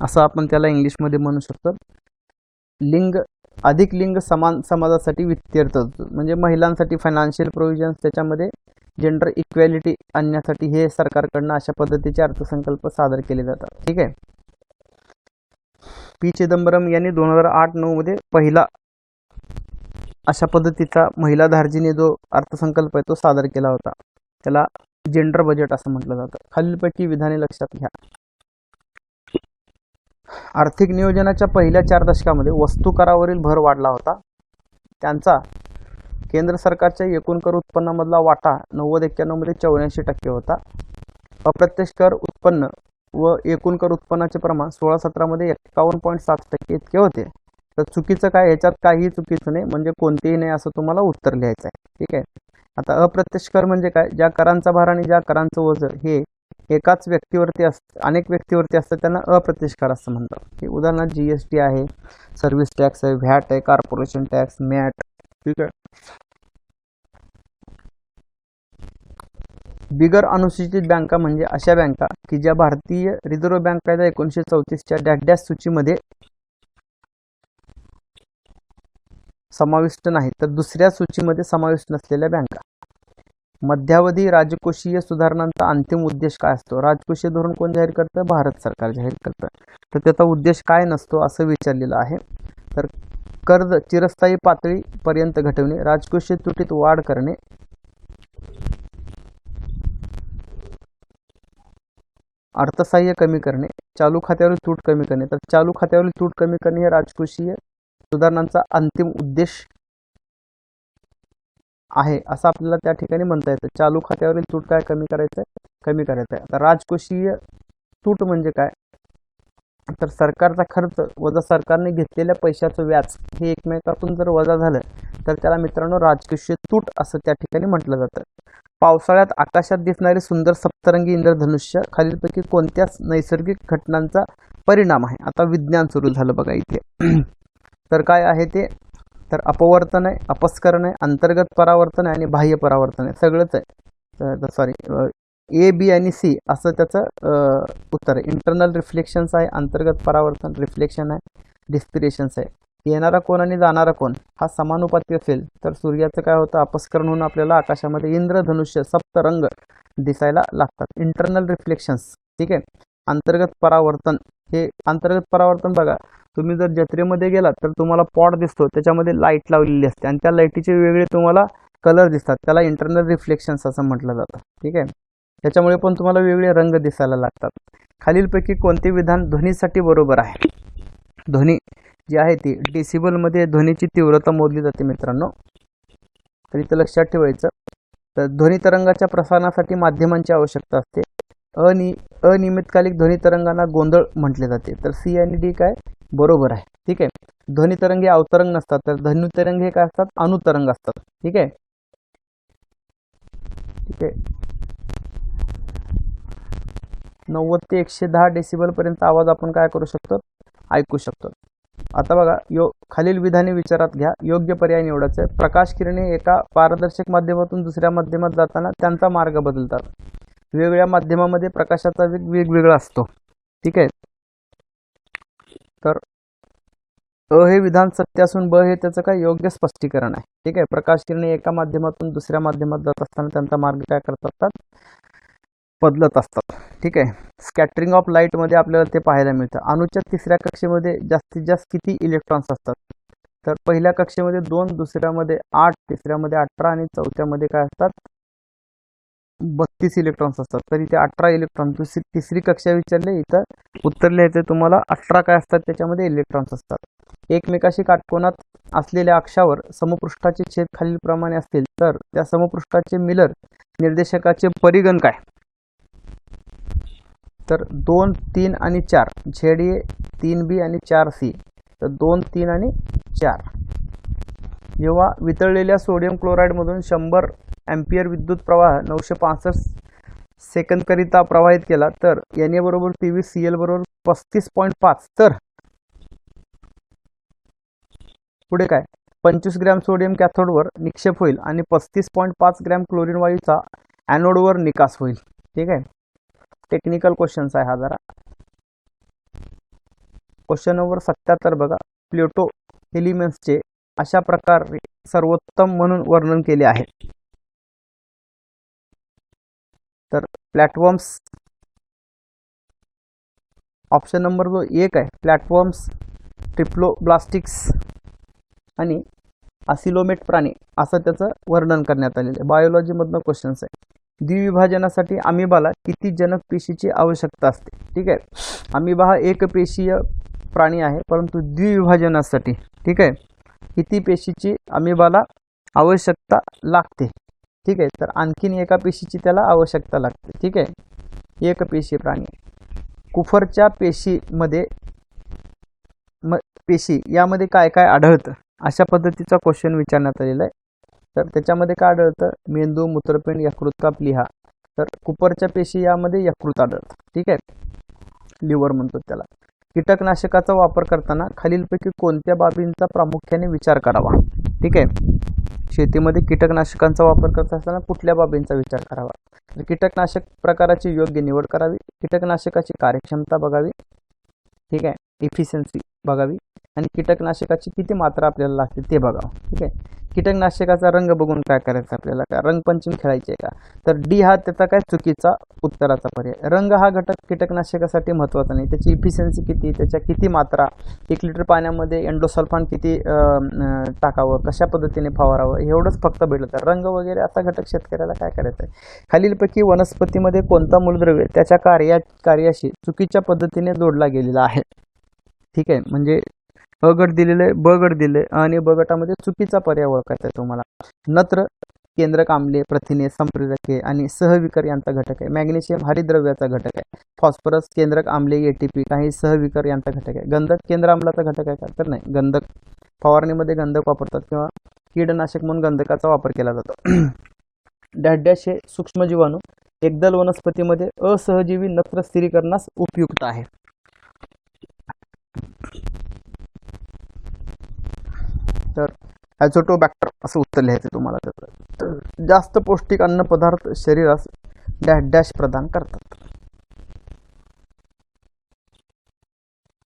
असं आपण त्याला इंग्लिशमध्ये म्हणू शकतो. अधिक लिंग समान समाजासाठी वित्तीय तरतूद म्हणजे महिलांसाठी फायनान्शियल प्रोव्हिजन्स, त्याच्यामध्ये जेंडर इक्वॅलिटी आणण्यासाठी हे सरकारकडनं अशा पद्धतीचे अर्थसंकल्प सादर केले जातात. ठीक आहे. P. चिदंबरम यांनी 2008-9 मध्ये पहिला अशा पद्धतीचा महिला धार्जिने जो अर्थसंकल्प आहे तो सादर केला होता. त्याला जेंडर बजेट असं म्हटलं जातं. खालीलपैकी विधाने लक्षात घ्या. आर्थिक नियोजनाच्या पहिल्या 4 दशकामध्ये वस्तू करावरील भर वाढला होता. त्यांचा केंद्र सरकारच्या एकूण कर उत्पन्नामधला वाटा 90-91 मध्ये 84% होता. अप्रत्यक्ष कर उत्पन्न व एकूण कर उत्पन्नाचे प्रमाण 16-17 मध्ये 51.7% इतके होते. तर चुकीचं काय? याच्यात काहीही चुकीचं नाही, म्हणजे कोणतेही नाही असं तुम्हाला उत्तर लिहायचं आहे. ठीक आहे. आता अप्रत्यक्ष कर म्हणजे काय? ज्या करांचा भार आणि ज्या करांचं वजन हे एकाच व्यक्तीवरती अनेक व्यक्तीवरती असतं त्यांना अप्रत्यक्ष कर असं म्हणतात. उदाहरणार्थ GST आहे, सर्व्हिस टॅक्स आहे, व्हॅट आहे, कॉर्पोरेशन टॅक्स, मॅट. ठीक आहे. बिगर अनुसूचित बँका म्हणजे अशा बँका की ज्या भारतीय रिझर्व्ह बँक कायदा 1934च्या डॅश डॅश सूचीमध्ये समाविष्ट नाही तर दुसऱ्या सूचीमध्ये समाविष्ट नसलेल्या बँका. मध्यावधी राजकोषीय सुधारणांचा अंतिम उद्देश काय असतो? राजकोषीय धोरण कोण जाहीर करतं? भारत सरकार जाहीर करतं. तर त्याचा उद्देश काय नसतो असं विचारलेलं आहे. तर कर्ज चिरस्थायी पातळीपर्यंत घटवणे, राजकोषीय तुटीत वाढ करणे, अर्थसहाय्य कमी करणे, चालू खात्यावरील तूट कमी करणे. तर चालू खात्यावरील तूट कमी करणे हे राजकोषीय सुधारणांचा अंतिम उद्देश आहे असं आपल्याला त्या ठिकाणी म्हणता येतं. चालू खात्यावरील तूट काय कमी करायचं आहे? कमी करायचं आहे. तर राजकोषीय तूट म्हणजे काय? तर सरकारचा खर्च वजा सरकारने घेतलेल्या पैशाचं व्याज हे एकमेकातून जर वजा झालं तर त्याला मित्रांनो राजकोषीय तूट असं त्या ठिकाणी म्हटलं जातं. पावसाळ्यात आकाशात दिसणारे सुंदर सप्तरंगी इंद्रधनुष्य खालीलपैकी कोणत्या नैसर्गिक घटनांचा परिणाम आहे? आता विज्ञान सुरू झालं बघा इथे. तर काय आहे ते? तर अपवर्तन आहे, अपस्करण आहे, अंतर्गत परावर्तन आहे आणि बाह्य परावर्तन आहे. सगळंच आहे. सॉरी, ए, बी आणि सी असं त्याचं उत्तर आहे. इंटरनल रिफ्लेक्शन्स आहे, अंतर्गत परावर्तन रिफ्लेक्शन आहे, डिस्पिरेशन्स आहे. येणारा कोण आणि जाणारा कोण हा समानुपाती असेल तर सूर्याचं काय होतं? अपस्करण होऊन आपल्याला आकाशामध्ये इंद्रधनुष्य सप्तरंग दिसायला लागतात. इंटरनल रिफ्लेक्शन्स, ठीक आहे. अंतर्गत परावर्तन, हे अंतर्गत परावर्तन बघा, तुम्ही जर जत्रेमध्ये गेलात तर तुम्हाला पॉट दिसतो, त्याच्यामध्ये लाईट लावलेली असते आणि त्या लाईटीचे वेगळे तुम्हाला कलर दिसतात. त्याला इंटरनल रिफ्लेक्शन्स असं म्हटलं जातं, ठीक आहे. त्याच्यामुळे पण तुम्हाला वेगळे रंग दिसायला लागतात. खालीलपैकी कोणते विधान ध्वनीसाठी बरोबर आहे? ध्वनी जी आहे ती डेसिबलमध्ये ध्वनीची तीव्रता मोजली जाते मित्रांनो. तर इथं लक्षात ठेवायचं. तर ध्वनी तरंगाच्या प्रसारणासाठी माध्यमांची आवश्यकता असते. अनियमितकालिक ध्वनी तरंगांना गोंधळ म्हटले जाते. तर सी आणि डी काय बरोबर आहे, ठीक आहे. ध्वनी तरंग हे अवतरंग नसतात, तर ध्वनी तरंग हे काय असतात? अनुतरंग असतात, ठीक आहे. ठीक आहे. 90 ते 110 डेसिबल पर्यंत आवाज आपण काय करू शकतो? ऐकू शकतो. आता बघा, खालील विधाने विचारात घ्या, योग्य पर्याय निवडायचा आहे. प्रकाश किरणे एका पारदर्शक माध्यमातून दुसऱ्या माध्यमात जाताना त्यांचा मार्ग बदलतात. वेगवेगळ्या माध्यमामध्ये प्रकाशाचा वेग वेगवेगळा असतो, ठीक आहे. तर अ हे विधान सत्य असून ब हे त्याचं काय योग्य स्पष्टीकरण आहे, ठीक आहे. प्रकाश किरणे एका माध्यमातून दुसऱ्या माध्यमात जात असताना त्यांचा मार्ग काय करत असतात? बदलत असतात, ठीक आहे. स्कॅटरिंग ऑफ लाईटमध्ये आपल्याला ते पाहायला मिळतं. अणूच्या तिसऱ्या कक्षेमध्ये जास्तीत जास्त किती इलेक्ट्रॉन्स असतात? तर पहिल्या कक्षेमध्ये 2, दुसऱ्यामध्ये 8, तिसऱ्यामध्ये 18 आणि चौथ्यामध्ये काय असतात? 32 इलेक्ट्रॉन्स असतात. तर इथे 18 इलेक्ट्रॉन, तिसरी कक्षा विचारले, इथं उत्तर लिहायचं तुम्हाला. 18 काय असतात? त्याच्यामध्ये इलेक्ट्रॉन्स असतात. एकमेकाशी काटकोनात असलेल्या अक्षावर समपृष्ठाचे छेद खालीलप्रमाणे असतील तर त्या समपृष्ठाचे मिलर निर्देशकाचे परिगण काय? तर 2, 3 आणि 4. झेड ए, 3B आणि 4C. तर 2, 3 आणि 4. जेव्हा वितळलेल्या सोडियम क्लोराईडमधून 100 अँपियर विद्युत प्रवाह 965 सेकंदकरिता प्रवाहित केला तर Na बरोबर 23, Cl बरोबर 35.5. तर पुढे काय? 25 ग्रॅम सोडियम कॅथोडवर निक्षेप होईल आणि 35.5 ग्रॅम क्लोरीन वायूचा ॲनोडवर निकास होईल, ठीक आहे. टेक्निकल क्वेश्चन्स आहे हा जरा. क्वेश्चन नंबर 77 बघा. प्लुटो एलिमेंट्सचे अशा प्रकारे सर्वोत्तम म्हणून वर्णन केले आहे. तर प्लॅटफॉर्म्स, ऑप्शन नंबर 1 आहे प्लॅटफॉर्म्स, ट्रिप्लोब्लास्टिक्स आणि असिलोमेट प्राणी असं त्याचं वर्णन करण्यात आलेलं आहे. बायोलॉजीमधनं क्वेश्चन्स आहे. द्विविभाजनासाठी अमिबाला किती जनक पेशीची आवश्यकता असते? ठीक आहे. अमिबा हा एकपेशीय प्राणी आहे, परंतु द्विविभाजनासाठी, ठीक आहे, किती पेशीची अमिबाला आवश्यकता लागते? ठीक आहे. तर आणखीन एका पेशीची त्याला आवश्यकता लागते, ठीक आहे. एकपेशीय प्राणी. कुफरच्या पेशीमध्ये यामध्ये काय काय आढळतं? अशा पद्धतीचा क्वेश्चन विचारण्यात आलेला आहे. तर त्याच्यामध्ये काय आढळतं? मेंदू, मूत्रपिंड, यकृत का प्लीहा. तर कुपरच्या पेशी यामध्ये यकृत आढळतं, ठीक आहे. लिव्हर म्हणतो त्याला. कीटकनाशकाचा वापर करताना खालीलपैकी कोणत्या बाबींचा प्रामुख्याने विचार करावा? ठीक आहे. शेतीमध्ये कीटकनाशकांचा वापर करत असताना कुठल्या बाबींचा विचार करावा? तर कीटकनाशक प्रकाराची योग्य निवड करावी, कीटकनाशकाची कार्यक्षमता बघावी, ठीक आहे, इफिशियन्सी बघावी आणि कीटकनाशकाची किती मात्रा आपल्याला लागते ते बघावं. ठीक आहे. कीटकनाशकाचा रंग बघून काय करायचं आपल्याला, का रंगपंचमी खेळायची आहे का, तर डी हा त्याचा काय चुकीचा उत्तराचा पर्याय. रंग हा घटक कीटकनाशकासाठी महत्त्वाचा नाही, त्याची इफिशियन्सी किती, त्याच्या किती मात्रा, 1 लिटर पाण्यामध्ये एंडोसल्फान किती टाकावं, कशा पद्धतीने फवारावं, एवढंच फक्त भेटलं. तर रंग वगैरे असा घटक शेतकऱ्याला काय करायचं आहे. खालीलपैकी वनस्पतीमध्ये कोणता मूलद्रव्य त्याच्या कार्याशी चुकीच्या पद्धतीने जोडला गेलेला आहे. ठीक आहे. म्हणजे अ गट दिलेलं आहे, ब गट दिले आणि ब गटामध्ये चुकीचा पर्याय ओळखायचा आहे तुम्हाला. नत्र केंद्रक आम्ले, प्रथिने, संप्रेरके आणि सहविकर यांचा घटक आहे. मॅग्नेशियम हरितद्रव्याचा घटक आहे. फॉस्फरस केंद्रक आम्ले, एटीपी काही सहविकर यांचा घटक आहे. गंधक केंद्र आम्लाचा घटक आहे का, तर नाही. गंधक फवारणीमध्ये गंधक वापरतात किंवा कीडनाशक म्हणून गंधकाचा वापर केला जातो. डॅश हे सूक्ष्म जीवाणू एकदल वनस्पतीमध्ये असहजीवी नत्र स्थिरीकरणास उपयुक्त आहे. तर ॲझोटोबॅक्टर असं उत्तर लिहायचं तुम्हाला. त्याचं जास्त पौष्टिक अन्न पदार्थ शरीरास डॅश प्रदान करतात.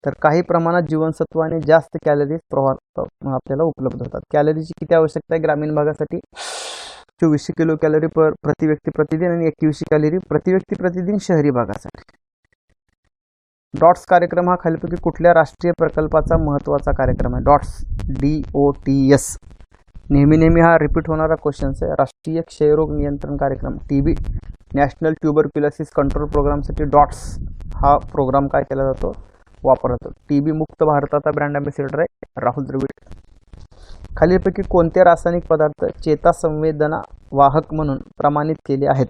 तर काही प्रमाणात जीवनसत्व आणि जास्त कॅलरीज आपल्याला उपलब्ध होतात. कॅलरीची किती आवश्यकता आहे ग्रामीण भागासाठी, 2400 किलो कॅलरी प्रति व्यक्ती प्रतिदिन आणि 2100 कॅलरी प्रति व्यक्ती प्रतिदिन शहरी भागासाठी. डॉट्स कार्यक्रम हा खालीलपैकी कुठल्या राष्ट्रीय प्रकल्पाचा महत्त्वाचा कार्यक्रम आहे. डॉट्स DOTS नेहमी हा रिपीट होणारा क्वेश्चन्स आहे. राष्ट्रीय क्षयरोग नियंत्रण कार्यक्रम TB नॅशनल ट्युबरक्युलोसिस कंट्रोल प्रोग्रामसाठी डॉट्स हा प्रोग्राम काय केला जातो, वापरला जातो. TB मुक्त भारताचा ब्रँड अँबॅसिडर आहे राहुल द्रविड. खालीलपैकी कोणते रासायनिक पदार्थ चेतासंवेदना वाहक म्हणून प्रमाणित केले आहेत.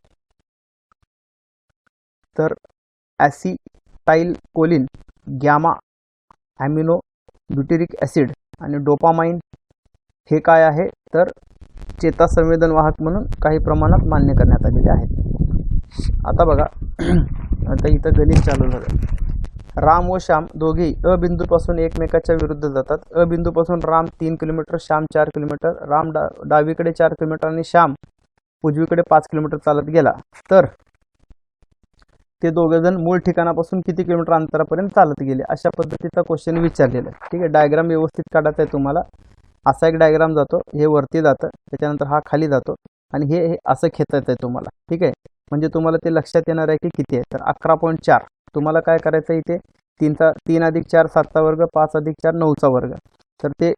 तर ॲसिटाइलकोलिन, गॅमा ॲमिनो ब्युटेरिक ॲसिड आणि डोपामाइन हे काय आहे, तर चेतासंवेदन वाहक म्हणून काही प्रमाणात मान्य करण्यात आलेले आहेत. आता बघा, आता इथं गणित चालू झालं. राम व श्याम दोघेही अ बिंदूपासून एकमेकाच्या विरुद्ध जातात. अ बिंदूपासून राम 3 किलोमीटर, श्याम 4 किलोमीटर. राम डावीकडे 4 किलोमीटर आणि श्याम उजवीकडे 5 किलोमीटर चालत गेला, तर ते दोघेजण मूळ ठिकाणापासून किती किलोमीटर अंतरापर्यंत चालत गेले, अशा पद्धतीचा क्वेश्चन विचारलेला आहे. ठीक आहे. डायग्राम व्यवस्थित काढायचा आहे तुम्हाला. असा एक डायग्राम जातो, हे वरती जातं, त्याच्यानंतर हा खाली जातो आणि हे असं खेचायचं आहे तुम्हाला. ठीक आहे. म्हणजे तुम्हाला ते लक्षात येणार आहे की किती आहे. तर 11.4 तुम्हाला काय करायचं आहे, इथे 3 अधिक 4 7चा वर्ग, 5 अधिक 4 9चा वर्ग. तर ते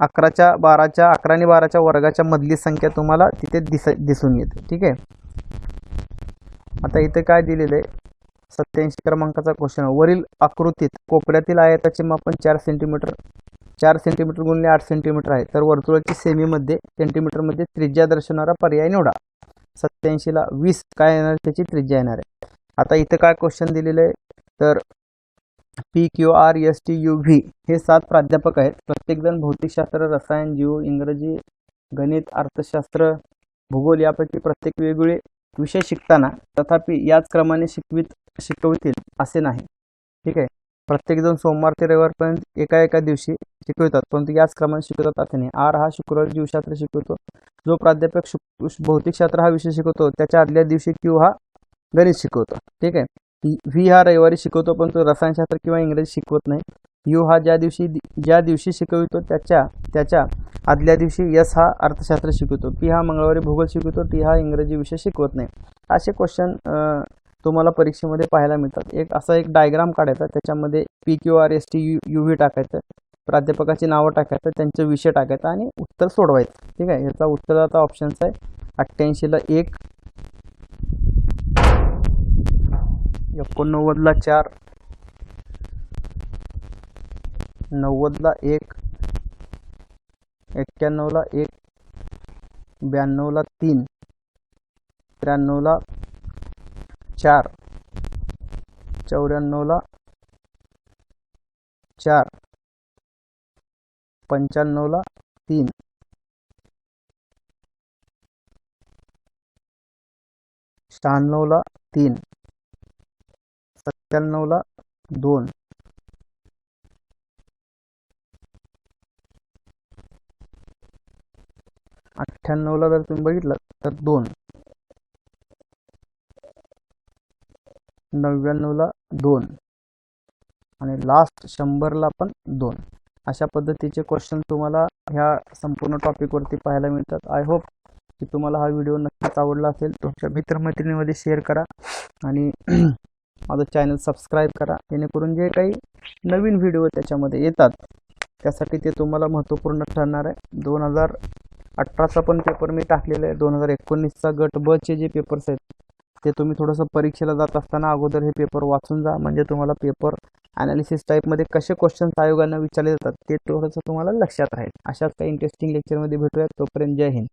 11 आणि 12च्या वर्गाच्या मधली संख्या तुम्हाला तिथे दिसून येते. ठीक आहे. आता इथे काय दिलेलं आहे, 87 क्रमांकाचा क्वेश्चन. वरील आकृतीत कोपऱ्यातील आयताचे मापन 4 सेंटीमीटर, 4 सेंटीमीटर गुणिले 8 सेंटीमीटर आहे. तर वर्तुळाची सेमीमध्ये सेंटीमीटरमध्ये त्रिज्या दर्शवणारा पर्याय निवडा. 87ला 20 काय येणार, त्याची त्रिज्या येणार आहे. आता इथं काय क्वेश्चन दिलेलं आहे, तर PQRSTUV हे 7 प्राध्यापक आहेत. प्रत्येकजण भौतिकशास्त्र, रसायन, जीव, इंग्रजी, गणित, अर्थशास्त्र, भूगोल यापैकी प्रत्येक वेगवेगळे विषय शिकताना तथापि याच क्रमाने शिकवतील असे नाही. ठीक आहे. प्रत्येकजण सोमवार ते रविवारपर्यंत एका दिवशी शिकवतात, परंतु याच क्रमाने शिकवतात असे नाही. R हा शुक्रवारी जीवशास्त्र शिकवतो. जो प्राध्यापक भौतिकशास्त्र हा विषय शिकवतो त्याच्या आदल्या दिवशी Q हा गणित शिकवतो. ठीक आहे. V हा रविवारी शिकवतो, पण तो रसायनशास्त्र किंवा इंग्रजी शिकवत नाही. U हा ज्या दिवशी शिकवतो त्याच्या आदल्या दिवशी S हा अर्थशास्त्र शिकवतो. P हा मंगळवारी भूगोल शिकवतो. T हा इंग्रजी विषय शिकवत नाही. असे क्वेश्चन तुम्हाला परीक्षेमध्ये पाहायला मिळतात. असा एक डायग्राम काढायचा, त्याच्यामध्ये PQRSTUV टाकायचं, प्राध्यापकाची नावं टाकायचं, त्यांचे विषय टाकायचा आणि उत्तर सोडवायचं. ठीक आहे. याचा उत्तराचा ऑप्शन्स आहे 88ला 1, 89ला 4, 90ला 1, 91ला 1, 92ला 3, 93ला 4, 94ला 4, 95ला 3, 96ला 3, 97ला 2, 98ला जर तुम्ही बघितलं तर 2, 99ला 2, आणि लास्ट 100ला पण 2. अशा पद्धतीचे क्वेश्चन तुम्हाला ह्या संपूर्ण टॉपिकवरती पाहायला मिळतात. आय होप की तुम्हाला हा व्हिडिओ नक्कीच आवडला असेल. तुमच्या मित्रमैत्रिणींमध्ये शेअर करा आणि माझं चॅनल सबस्क्राईब करा, जेणेकरून जे काही नवीन व्हिडिओ त्याच्यामध्ये येतात त्यासाठी ते तुम्हाला महत्त्वपूर्ण ठरणार आहे. 2018चा पण पेपर मी टाकलेला आहे. 2019चा गट ब चे जे पेपर्स आहेत ते तुम्ही थोडंसं परीक्षेला जात असताना अगोदर हे पेपर वाचून जा, म्हणजे तुम्हाला पेपर ॲनालिसिस टाईपमध्ये कसे क्वेश्चन्स आयोगांना विचारले जातात ते थोडंसं तुम्हाला लक्षात राहील. अशाच काही इंटरेस्टिंग लेक्चरमध्ये भेटूया. तोपर्यंत जय हिंद.